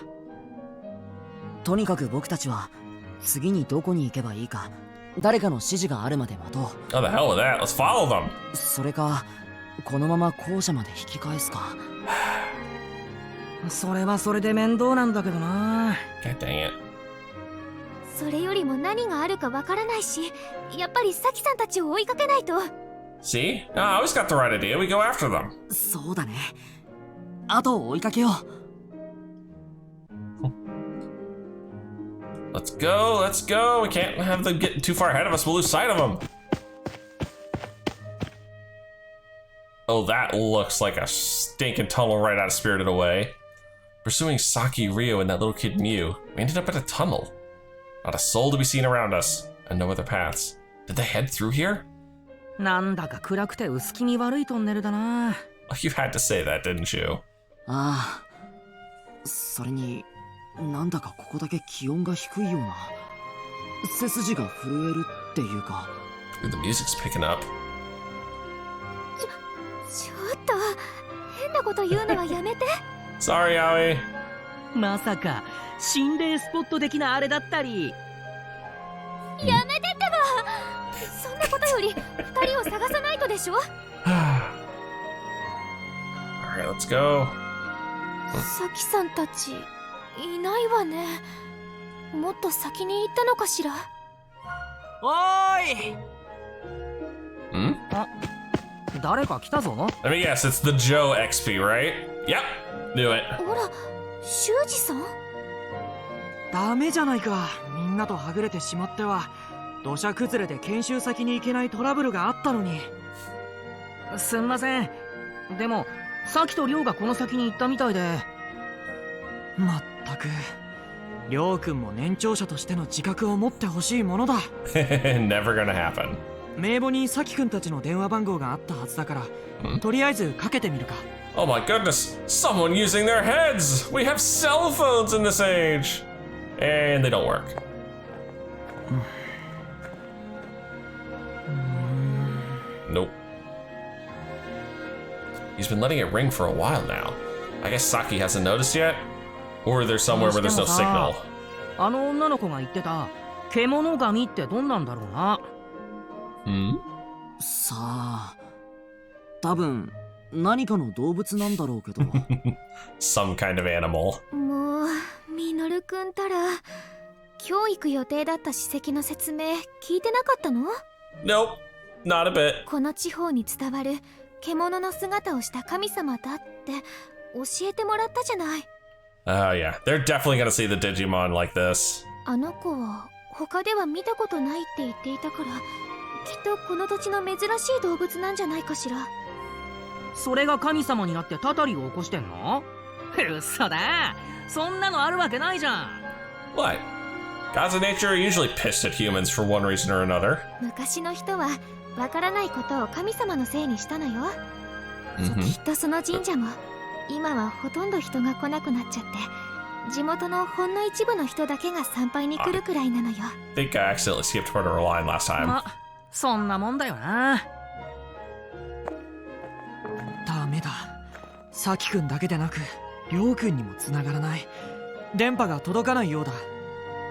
F: とにかく僕たちは次にどこに行けばいいか誰かの指示があるまで待とう。
A: Oh, the hell with that. Let's follow them.
F: それかこのまま校舎まで引き返すか。
B: それはそれで面倒なんだけどな。
A: God dang it.
C: それよりも何があるかわからないし、やっぱりサキさんたちを追いかけないと。
A: See? I always got the right idea. We go after them.
F: そうだね。後を追いかけよう。
A: Let's go, let's go. We can't have them get too far ahead of us. We'll lose sight of them. Oh, that looks like a stinking tunnel right out of Spirited Away. Pursuing Saki, Ryo, and that little kid Mew, we ended up at a tunnel. Not a soul to be seen around us, and no other paths. Did they head through here?
B: なんだか暗くて薄気味悪いトンネルだな。
A: You had to say that, didn't you?
F: ああ。それになんだかここだけ気温が低いような。背筋が震えるっていうか。
A: Dude, the music's picking up.
C: ちょっと変なこと言うのはやめて。
A: Sorry, Aoi.
B: まさか心霊スポット的なあれだったり。
C: やめてってば。そんなことより二人を探さないとでしょ。
A: Alright, let's go.
C: サキさんたちいないわね。もっと先に行ったのかしら。
B: おーい。
A: Hmm?
B: あ、誰か来たぞ。
A: Let me guess, it's the Joe XP, right? Yep, knew it.
C: ほら、修二さん。
B: ダメじゃないか。みんなとはぐれてしまっては土砂崩れで研修先に行けないトラブルがあったのに。すんません。でもサキとリョウがこの先に行ったみたいで。まったくリョウ君も年長者としての自覚を持ってほしいものだ。
A: Never gonna happen.
B: 名簿にサキ君たちの電話番号があったはずだから、とりあえずかけてみるか。
A: Oh my goodness, someone using their heads! We have cell phones in this age! And they don't work. Nope. He's been letting it ring for a while now. I guess Saki hasn't noticed yet? Or there's somewhere where there's no signal.
B: あの女の子が言ってた獣神ってどんなんだろうな。
A: Hmm?
F: さあ、多分何かの動物なんだろうけど。
A: Some kind of animal.
C: もうミノルくんたら今日行く予定だった史跡の説明聞いてなかったの？
A: Nope, not a bit.
C: この地方に伝わる獣の姿をした神様だって教えてもらったじゃない。
A: Oh yeah, they're definitely gonna see the Digimon like this.
C: あの子は他では見たことないって言っていたから、きっとこの土地の珍しい動物なんじゃないかしら。
B: それが神様になってたたりを起こしてんの？嘘だ、そんなのあるわけないじゃん。
A: What? Gods of nature are usually pissed at humans for one reason or another.
C: 昔の人はわからないことを神様のせいにしたのよ。きっとその神社も今はほとんど人が来なくなっちゃって、地元のほんの一部の人だけが参拝に来るくらいなのよ。
A: I think I accidentally skipped part of her line last time.
B: ま、そんなもんだよな。
F: ダメだ。サキ君だけでなくりょう君にも繋がらない。電波が届かないようだ。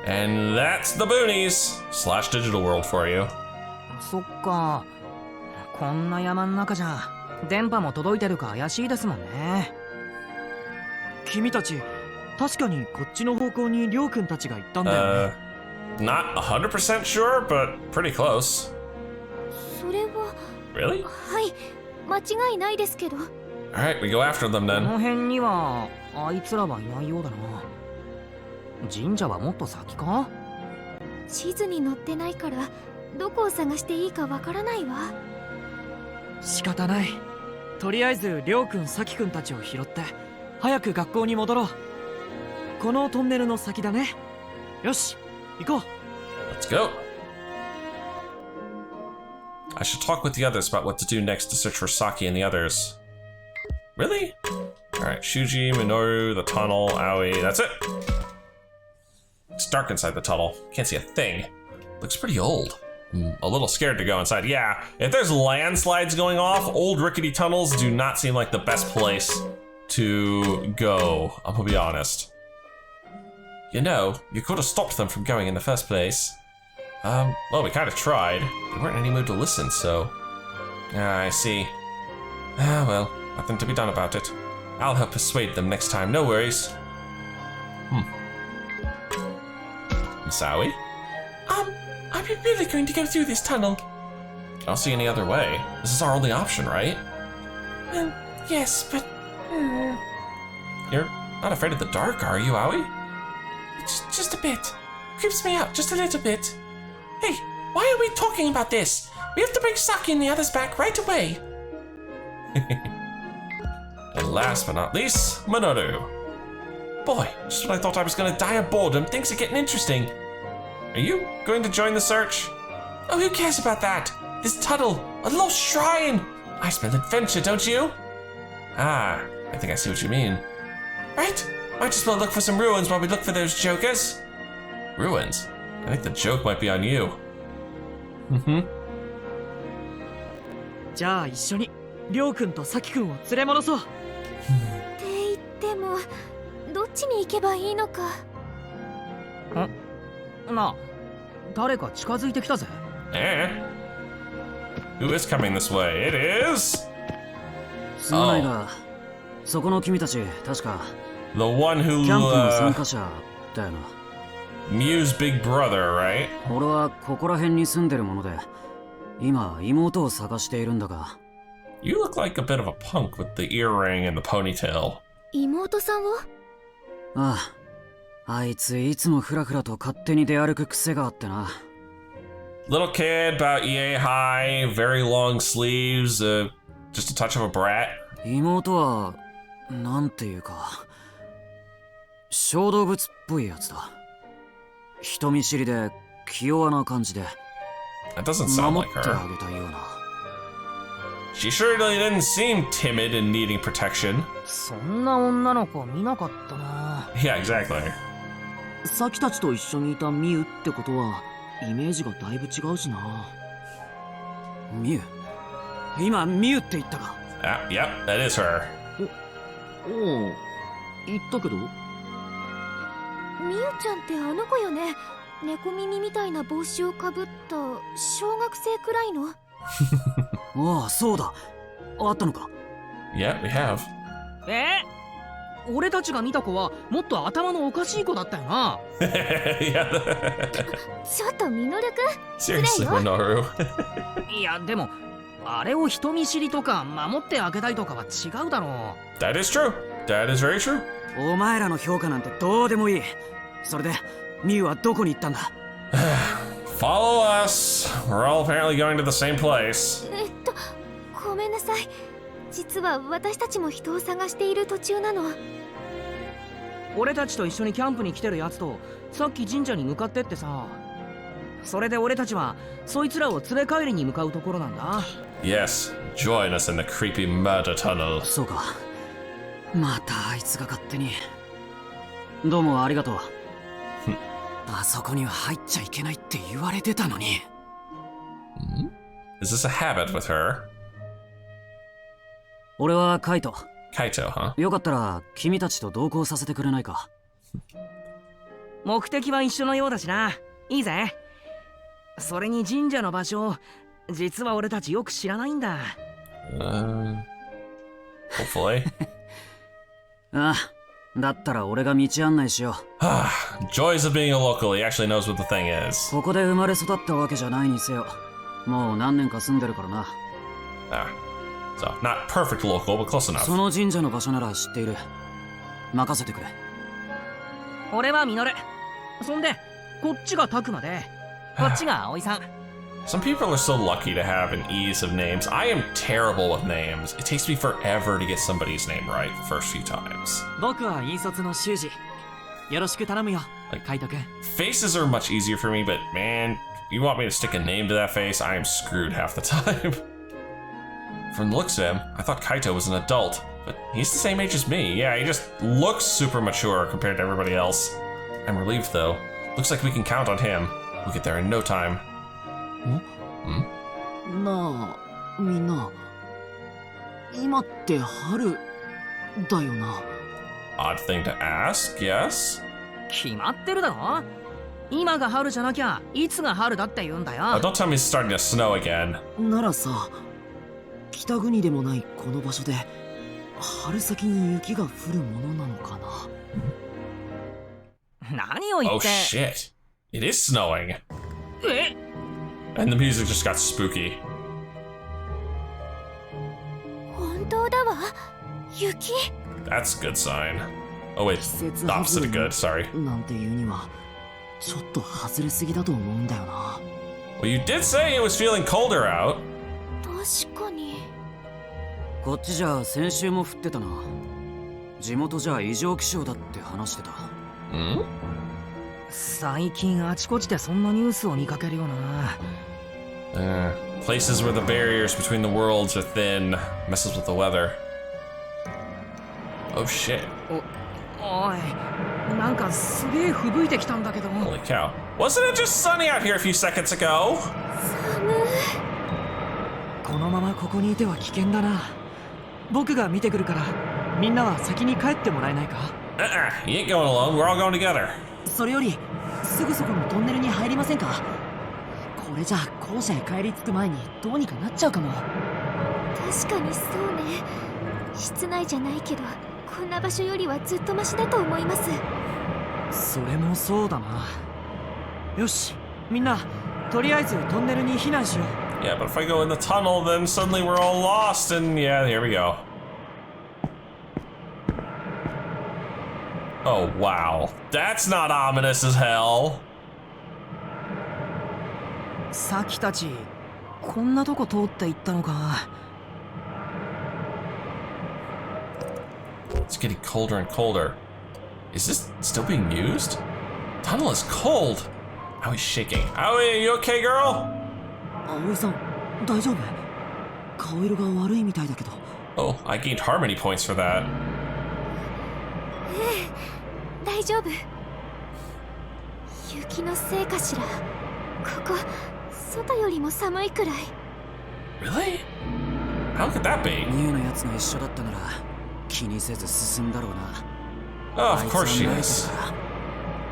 A: And that's the boonies slash digital world for you.
B: そっか、こんな山の中じゃ電波も届いてるか怪しいですもんね。
F: 君たち確かにこっちの方向にりょう君たちが行ったんだよね。
A: Not 100% sure, but pretty close.
C: それは
A: Really?
C: はい、間違いないですけど。
A: Alright, we go after them
B: この
A: then.
B: 辺にはあいつらはいないようだな。神社はもっと先か？
C: 地図に載ってないからどこを探していいかわからないわ。
F: 仕方ない。とりあえずりょう君、サキ君たちを拾って早く学校に戻ろう。このトンネルの先だね。よし、行こう。
A: Let's go. I should talk with the others about what to do next to search for Saki and the others. Really? Alright, Shuji, Minoru, the tunnel, Aoi, that's it. It's dark inside the tunnel. Can't see a thing. Looks pretty old. I'm a little scared to go inside. Yeah, if there's landslides going off, old rickety tunnels do not seem like the best place to go. I'm gonna be honest. You know, you could have stopped them from going in the first place. Well, we kind of tried. They weren't in any mood to listen, so... I see. Ah, well, nothing to be done about it. I'll help persuade them next time, no worries. Misawi? Are we really going to go through this tunnel? I don't see any other way. This is our only option, right? Yes, but... You're not afraid of the dark, are you, Aoi? Just a bit. Creeps me out just a little bit. Hey, why are we talking about this? We have to bring Saki and the others back right away. And last but not least, Minoru. Boy, just when I thought I was gonna die of boredom, things are getting interesting. Are you going to join the search? Oh, who cares about that? This tunnel, a lost shrine. I smell adventure, don't you? Ah, I think I see what you mean. Right, might as well look for some ruins while we look for those jokers. Ruins? I think the joke might be on you.
F: じゃあ一緒にりょう君とサキ君を連れ戻そう。
C: って言ってもどっちに行けばいいのか。
B: なあ、誰か近づいてきたぜ。
A: Who is coming this way? It is...
H: すまないが、そこの君たち、確か
A: The one who,
H: キャンプの参加者だよな。
A: Mew's big brother, right?
H: 俺はここら辺に住んでるもので、今妹を探しているんだが。
A: You look like a bit of a punk with the earring and the ponytail.
C: 妹さんを？
H: ああ、あいついつもフラフラと勝手に出歩く癖があってな。
A: Little kid, about EA high, very long sleeves, just a touch of a brat.
H: 妹は、なんていうか、小動物っぽいやつだ。人見知りで、気弱な感じで。
A: That doesn't sound
H: 守
A: like
H: って
A: her.
H: あげたいような。
A: She surely didn't seem timid and needing protection.
B: そんな女の子見なかったな。
A: Yeah, exactly.
F: サキたちと一緒にいたミウってことはイメージがだいぶ違うしな。
H: ミュウ？今ミュウって言ったか？
A: Yep, that is her.
F: おお、言ったけど。
C: みゆちゃんってあの子よね。猫耳みたいな帽子をかぶった小学生くらいの。
H: ああ、そうだ。あったのか。
A: Yeah, we have.
B: 俺たちが見た子はもっと頭のおかしい子だったよな。
A: Yeah.
C: ちょっとミノルくん。
A: Seriously, Minoru.
B: いやでもあれを人見知りとか守ってあげたいとかは違うだろう。
A: That is true. That is very true.
H: お前らの評価なんてどうでもいい。それで、
F: ミュウはどこに行ったんだ？
A: Follow us. We're all apparently going to the same place.
C: ごめんなさい。実は私たちも人を探している途中なの。
B: 俺たちと一緒にキャンプに来てるやつとさっき神社に向かってってさ。それで俺たちはそいつらを連れ帰りに向かうところなんだ。
A: Yes, join us in the creepy murder tunnel.
H: そうか。またあいつが勝手に。どうもありがとう。あそこには入っちゃいけないって言われてたのに。
A: Is this a habit with her?
H: 俺はカイト。
A: Kaito, huh?
H: よかったら君たちと同行させてくれないか。
B: 目的は一緒のようだしな。いいぜ。それに神社の場所、実は俺たちよく知らないんだ。
A: Hopefully.
H: ああ、だったら俺が道案内しよう。
A: Joys of being a local, he actually knows what the thing is.
H: ここで生まれ育ったわけじゃないにせよ。もう何年か住んでるからな。
A: So, not perfect local, but close enough.
H: その神社の場所なら知っている。任せてくれ。
B: 俺はミノル。そんで、こっちがタクマで、こっちが葵さん。
A: Some people are so lucky to have an ease of names. I am terrible with names. It takes me forever to get somebody's name right the first few times.
F: 僕は引率の修士。よろしく頼むよ、カイト君。
A: Faces are much easier for me, but man, you want me to stick a name to that face? I am screwed half the time. From the looks of him, I thought Kaito was an adult, but he's the same age as me. Yeah, he just looks super mature compared to everybody else. I'm relieved though. Looks like we can count on him. We'll get there in no time.
F: なあ、みんな。今って春だよな。
A: Odd thing to ask, yes?
B: 決まってるだろ。今が春じゃなきゃいつが春だって言うんだよ。
A: Oh, don't tell me it's starting to snow again.
F: ならさ、北国でもないこの場所で春先に雪が降るものなのかな。
B: 何を言っ
A: Oh
B: て。
A: shit. It is snowing.
B: え？
A: And the music just got spooky.
C: 本当だわ。雪。
A: That's a good sign. Oh wait,
F: 季節
A: the opposite
F: 外
A: of
F: れ
A: good, sorry.
F: なんていうにはちょっと外れすぎだと思うんだよな。
A: Well, you did say it was feeling colder out.
C: 確かに。
H: こっちじゃ先週も降ってたな。地元じゃ異常気象だって話してた。
A: Hmm?
B: 最近あちこちでそんなニュースを見かけるよな。
A: Places where the barriers between the worlds are thin messes with the weather. Oh shit.
B: おい、なんかすげえ吹雪いてきたんだけど。
A: Holy cow. Wasn't it just sunny out here a few seconds ago?
F: このままここにいては危険だな。僕が見てくるから、みんなは先に帰ってもらえないか？
A: You ain't going alone. We're all going together.
F: それより、すぐそこのトンネルに入りませんか？これじゃ校舎へ帰り着く前にどうにかなっちゃうかも。
C: 確かにそうね。室内じゃないけど、こんな場所よりはずっとマシだと思います。
F: それもそうだな。よし、みんな、とりあえずトンネルに避難しよう。
A: Yeah, but if I go in the tunnel, then suddenly we're all lost, and yeah, here we go. Oh, wow. That's not ominous as hell.
B: さっきたち、こんなとこ通って行ったのか。
A: It's getting colder and colder. Is this still being used? Tunnel is cold. Awie's shaking. Awie, you okay, girl?
F: 葵さん、大丈夫？顔色が悪いみたいだけど。
A: Oh, I gained harmony points for that.
C: 大丈夫。雪のせいかしら。ここ、外よりも寒いくらい。
A: Really? How could that be?
H: ミュウのやつが一緒だったなら気にせず進んだろうな。
A: Oh, of course she is.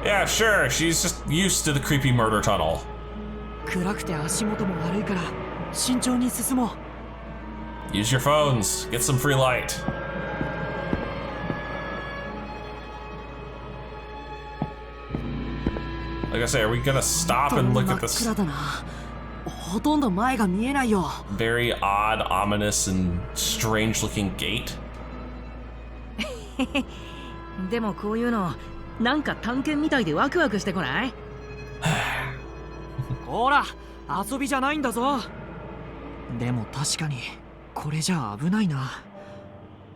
A: Yeah, sure. She's just used to the creepy murder tunnel.
F: 暗くて足元も悪いから慎重に進もう。
A: Use your phones. Get some free light. Like I say, are we gonna stop and look at
F: 真っ
A: this
F: 暗だな。ほとんど前が見えないよ。
A: very odd, ominous, and strange-looking gate?
B: でもこういうのなんか探検みたいでワクワクしてこない？ほら、遊びじゃないんだぞ。でも確かにこれじゃ危ないな。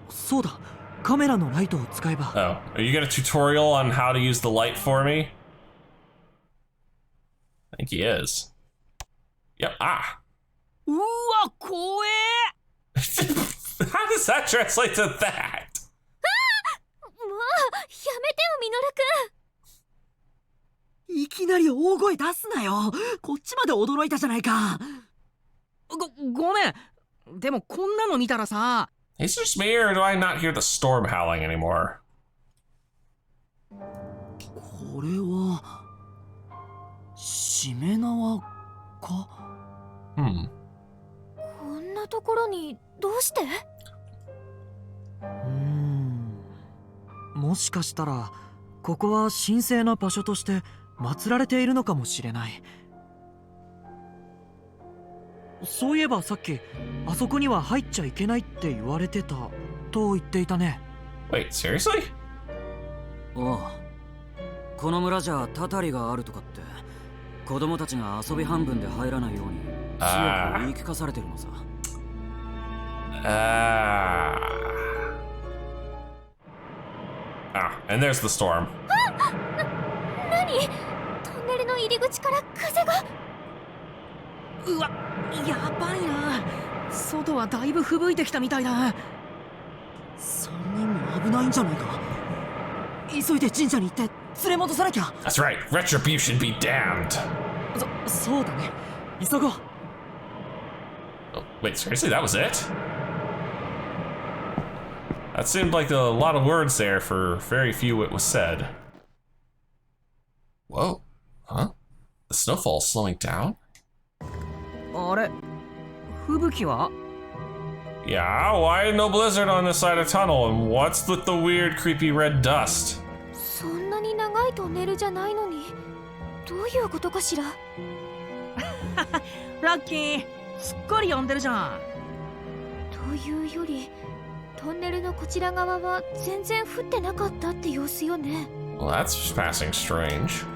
B: そうだ、カメラのライトを使えば。
A: Oh, are you got a tutorial on how to use the light for me? I think he is. Yep. Ah.
B: うわ、怖え。
A: How does that translate to that?
C: もうやめてよミノル
B: いきなり大声出すなよ。こっちまで驚いたじゃないか。ごめん。でもこんなの見たらさ。
A: Is it just me, or do I not hear the storm howling anymore?
B: これはしめ縄か。
C: こんなところにどうして？
B: もしかしたらここは神聖な場所として祀られているのかもしれない。そういえばさっきあそこには入っちゃいけないって言われてたと言っていたね。
A: Wait, seriously?
H: ああ、この村じゃたたりがあるとかって子供たちが遊び半分で入らないように強く言い聞かされてるのさ。
A: And there's the storm.
C: 何？トンネルの入り口から風が。
B: うわ、やばいな。外はだいぶ吹雪いてきたみたいだ。3人も危ないんじゃないか。急いで神社に行って連れ戻さなきゃ。
A: That's right. Retribution be damned.
B: そうだね。急ごう。
A: Oh, wait, seriously? That was it? That seemed like a lot of words there for very few it was said. Whoa. Huh? The snowfall's slowing down?
B: あれ、吹雪は？
A: Yeah, why no blizzard on this side of tunnel? And what's with the weird, creepy red dust?
C: そんなに長いトンネルじゃないのにどういうことかしら。
B: ラッキー、すっかり呼んでるじゃん。
C: というよりトンネルのこちら側は全然降ってなかったって様子よね。
A: Well, that's passing strange.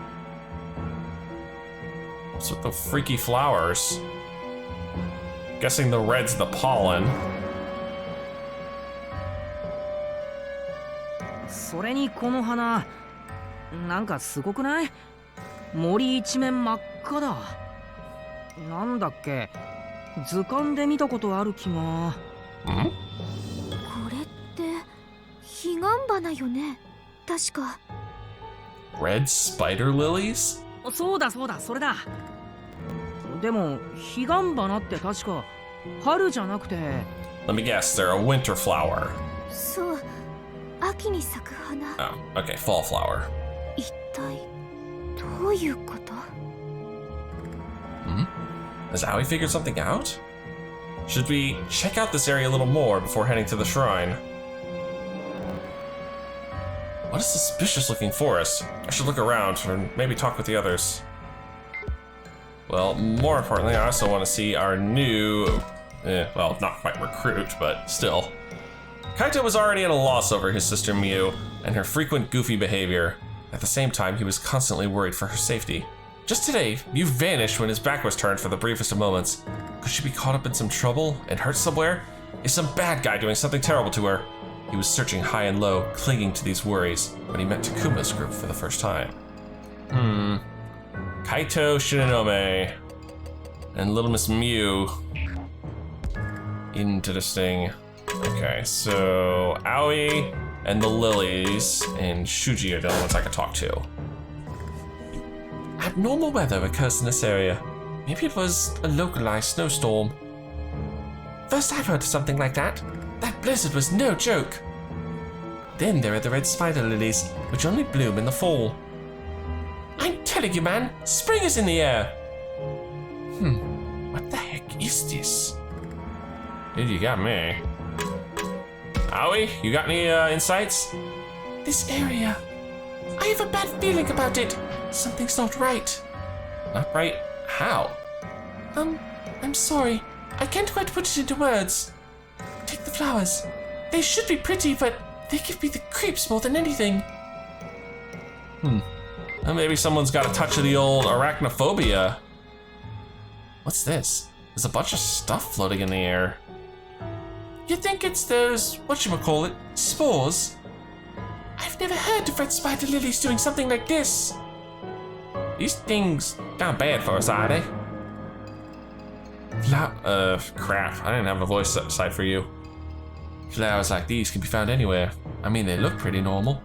A: What's with the freaky flowers? Guessing the red's the pollen.
B: それにこの花、なんかすごくない？森一面真っ赤だ。なんだっけ、図鑑で見たことある気が。
C: これって彼岸花よね、確か。
A: Red spider lilies?
B: そうだそうだ、それだ。でも彼岸花って確か春じゃなくて。
A: Let me guess, they're a winter flower.
C: そう、秋に咲く花。
A: Oh, okay, fall flower.
C: 一体どういうこと？
A: Has Aoi figured something out? Should we check out this area a little more before heading to the shrine? What a suspicious looking forest. I should look around or maybe talk with the others. Well, more importantly, I also want to see our new, well, not quite recruit, but still. Kaito was already at a loss over his sister Miu and her frequent goofy behavior. At the same time, he was constantly worried for her safety. Just today, Miu vanished when his back was turned for the briefest of moments. Could she be caught up in some trouble and hurt somewhere? Is some bad guy doing something terrible to her? He was searching high and low, clinging to these worries, when he met Takuma's group for the first time. Kaito Shinonome and Little Miss Miu. Interesting. Okay, so Aoi and the lilies and Shuji are the only ones I can talk to. Abnormal weather occurs in this area. Maybe it was a localized snowstorm. First I've heard of something like that. That blizzard was no joke. Then there are the red spider lilies, which only bloom in the fall. I'm telling you, man, spring is in the air. What the heck is this? Dude, you got me. Aoi, you got any insights? This area. I have a bad feeling about it. Something's not right. Not right? How? I'm sorry. I can't quite put it into words. Take the flowers. They should be pretty, but they give me the creeps more than anything. Well, maybe someone's got a touch of the old arachnophobia. What's this? There's a bunch of stuff floating in the air. You think it's those, whatchamacallit, spores? I've never heard of red spider lilies doing something like this. These things aren't bad for us, are they? Crap. I didn't have a voice set aside for you. Flowers like these can be found anywhere. I mean, they look pretty normal.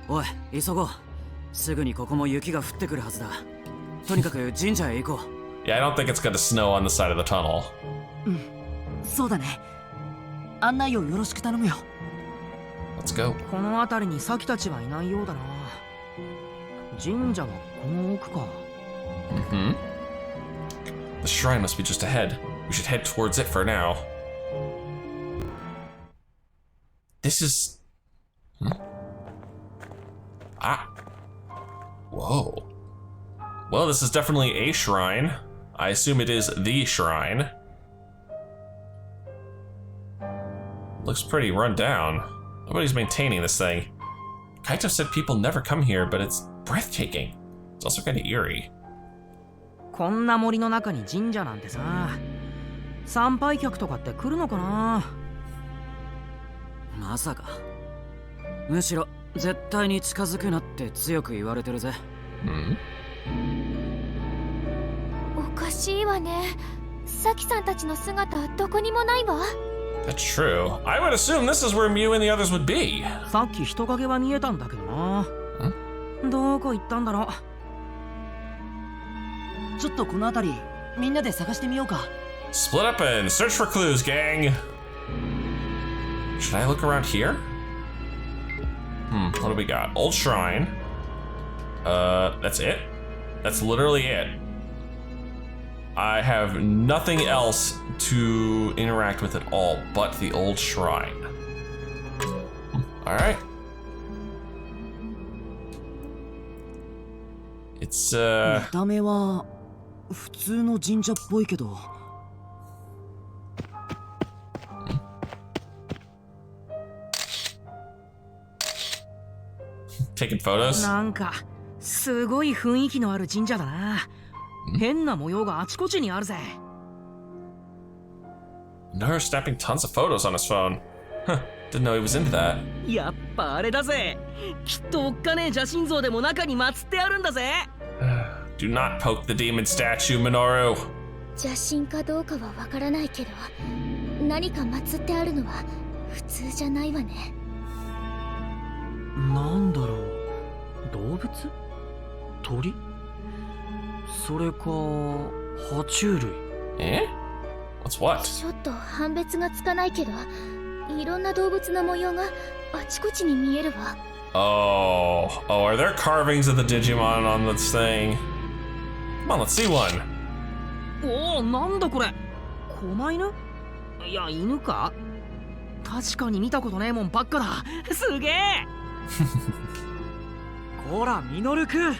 H: おい、急ごう。すぐにここも雪が降ってくるはずだ。とにかく神社へ行こう。
A: Yeah, I don't think it's gonna snow on the side of the tunnel.
B: そうだね。案内をよろしく頼むよ。
A: Let's go.
B: この辺りにサキたちはいないようだな。神社はこの奥か。
A: The shrine must be just ahead. We should head towards it for now. This is... Ah. Whoa. Well, this is definitely a shrine. I assume it is the shrine. Looks pretty run down. Nobody's maintaining this thing. Kaito said people never come here, but it's breathtaking. It's also kind of eerie.
B: こんな森の中に神社なんてさ、参拝客とかって来るのかな。
H: まさか。むしろ絶対に近づくなって強く言われてるぜ。
C: おかしいわね。サキさんたちの姿どこにもないわ。
A: That's true. I would assume this is where Mew and the others would be.
B: さっき人影は見えたんだけどな。どこ行ったんだろう。ちょっとこの辺りみんなで探してみようか。
A: Split up and search for clues, gang. Should I look around here? What do we got? Old shrine. That's it? That's literally it. I have nothing else to interact with at all but the old shrine. Alright. It's,
B: 見た目は普通の神社っぽいけど。
A: taking photos?
B: なんかすごい雰囲気のある神社だな。変な模様があちこちにあるぜ。
A: Noah snapping tons of photos on his phone. Huh, didn't know he was into that.
B: やっぱあれだぜ。きっとおっかねえ邪神像でも中に祀ってあるんだぜ。
A: Do not poke the demon statue, Minoru.
C: 邪神かどうかはわからないけど、何か祀ってあるのは普通じゃないわね。
B: なんだろう。動物？鳥？それか爬虫類。
A: What's what?
C: ちょっと判別がつかないけど、いろんな動物の模様があちこちに見えるわ。
A: Oh, are there carvings of the Digimon on this thing? Come on, let's see one.
B: おお、なんだこれ。狛犬？いや、犬か？確かに見たことねえもんばっかだ。すげえ。こら、ミノルくん。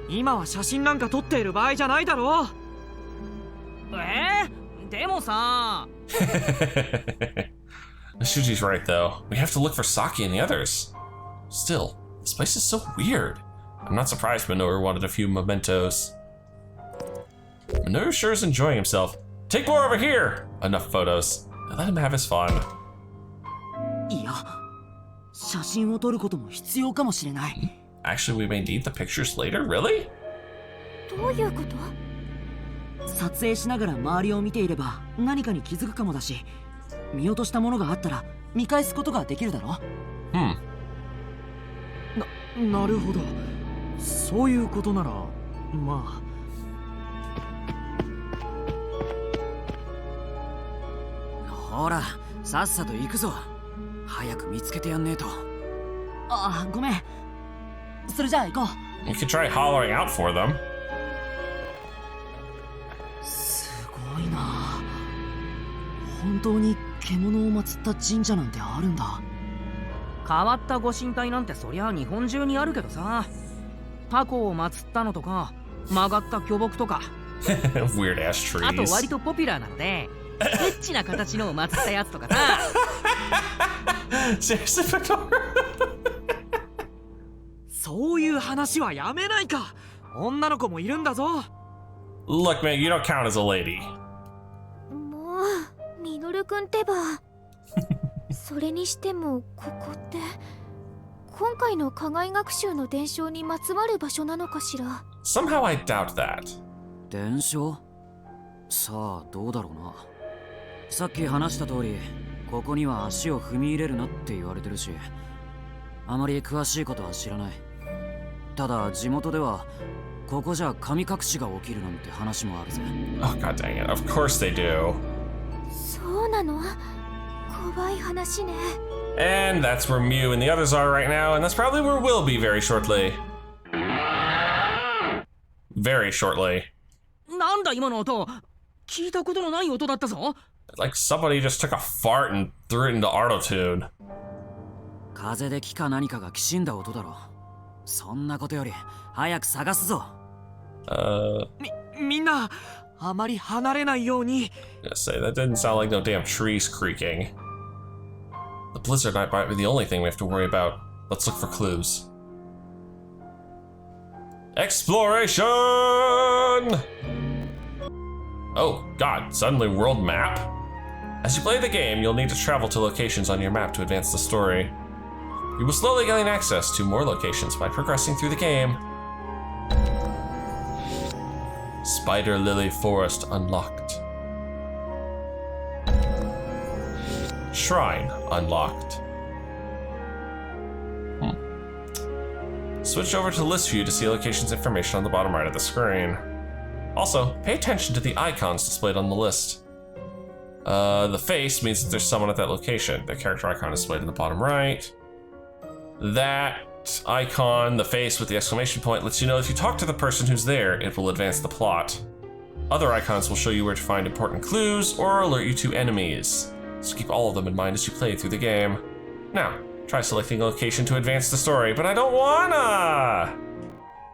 B: 今は写真なんか撮っている場合じゃないだろ。でもさ。
A: Shuji's right though. We have to look for Saki and the others. Still, this place is so weird. I'm not surprised Minoru wanted a few mementos. Minoru sure is enjoying himself. Take more over here! Enough photos. Now let him have his fun.
B: いや、写真を撮ることも必要かもしれない。
A: Actually, we may need the pictures later? Really?
C: どういうこと？
B: 撮影しながら周りを見ていれば何かに気づくかもだし、見落としたものがあったら見返すことができるだろ。なるほど。そういうことなら、まあ。
H: ほら、さっさと行くぞ。早く見つけてやんねえと。
B: あ、ごめん。それじゃあ行こう。
A: You could try hollering out for them.
B: すごいな。本当に獣を祀った神社なんてあるんだ。変わったご神体なんてそりゃ日本中にあるけどさ。タコを祀ったのとか、曲がった巨木とか。
A: Weird ass trees.
B: あと割とポピュラーなので、エッチな形のを祀ったやつとかさ。
A: Seriously, Victor?
B: そういう話はやめないか。女の子もいるんだぞ。
A: Look, man, you don't count as a lady.
C: もうミノルくんってば。それにしてもここって今回の課外学習の伝承にまつわる場所なのかしら。
A: Somehow I doubt that.
H: 伝承？さあどうだろうな。さっき話した通り、ここには足を踏み入れるなって言われてるし、あまり詳しいことは知らない。ただ地元ではここじゃ神隠しが起きるなんて話もあるぜ。
A: Oh, god dang it. Of course they do.
C: そうなの？怖い話ね。
A: And that's where Mew and the others are right now, and that's probably where we'll be very shortly. Very shortly.
B: なんだ今の音。聞いたことのない音だったぞ。
A: Like somebody just took a fart and threw it into auto-tune.
H: 風で木か何かがきしんだ音だろう。そんなことより早く探すぞ。
B: みんなあまり離れないように。
A: Gonna say, that didn't sound like no damn trees creaking. The blizzard might be the only thing we have to worry about. Let's look for clues. Exploration! Oh god, suddenly world map? As you play the game, you'll need to travel to locations on your map to advance the story. You will slowly gain access to more locations by progressing through the game. Spider Lily Forest unlocked. Shrine unlocked. Switch over to list view to see locations information on the bottom right of the screen. Also, pay attention to the icons displayed on the list. The face means that there's someone at that location. The character icon is displayed in the bottom right. That icon, the face with the exclamation point, lets you know if you talk to the person who's there, it will advance the plot. Other icons will show you where to find important clues or alert you to enemies. So keep all of them in mind as you play through the game. Now, try selecting a location to advance the story, but I don't wanna!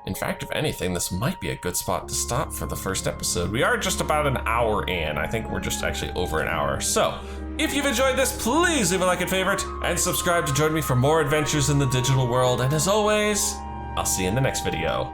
A: In fact, if anything, this might be a good spot to stop for the first episode. We are just about an hour in. I think we're just actually over an hour. So, if you've enjoyed this, please leave a like and favorite, and subscribe to join me for more adventures in the digital world. And as always, I'll see you in the next video.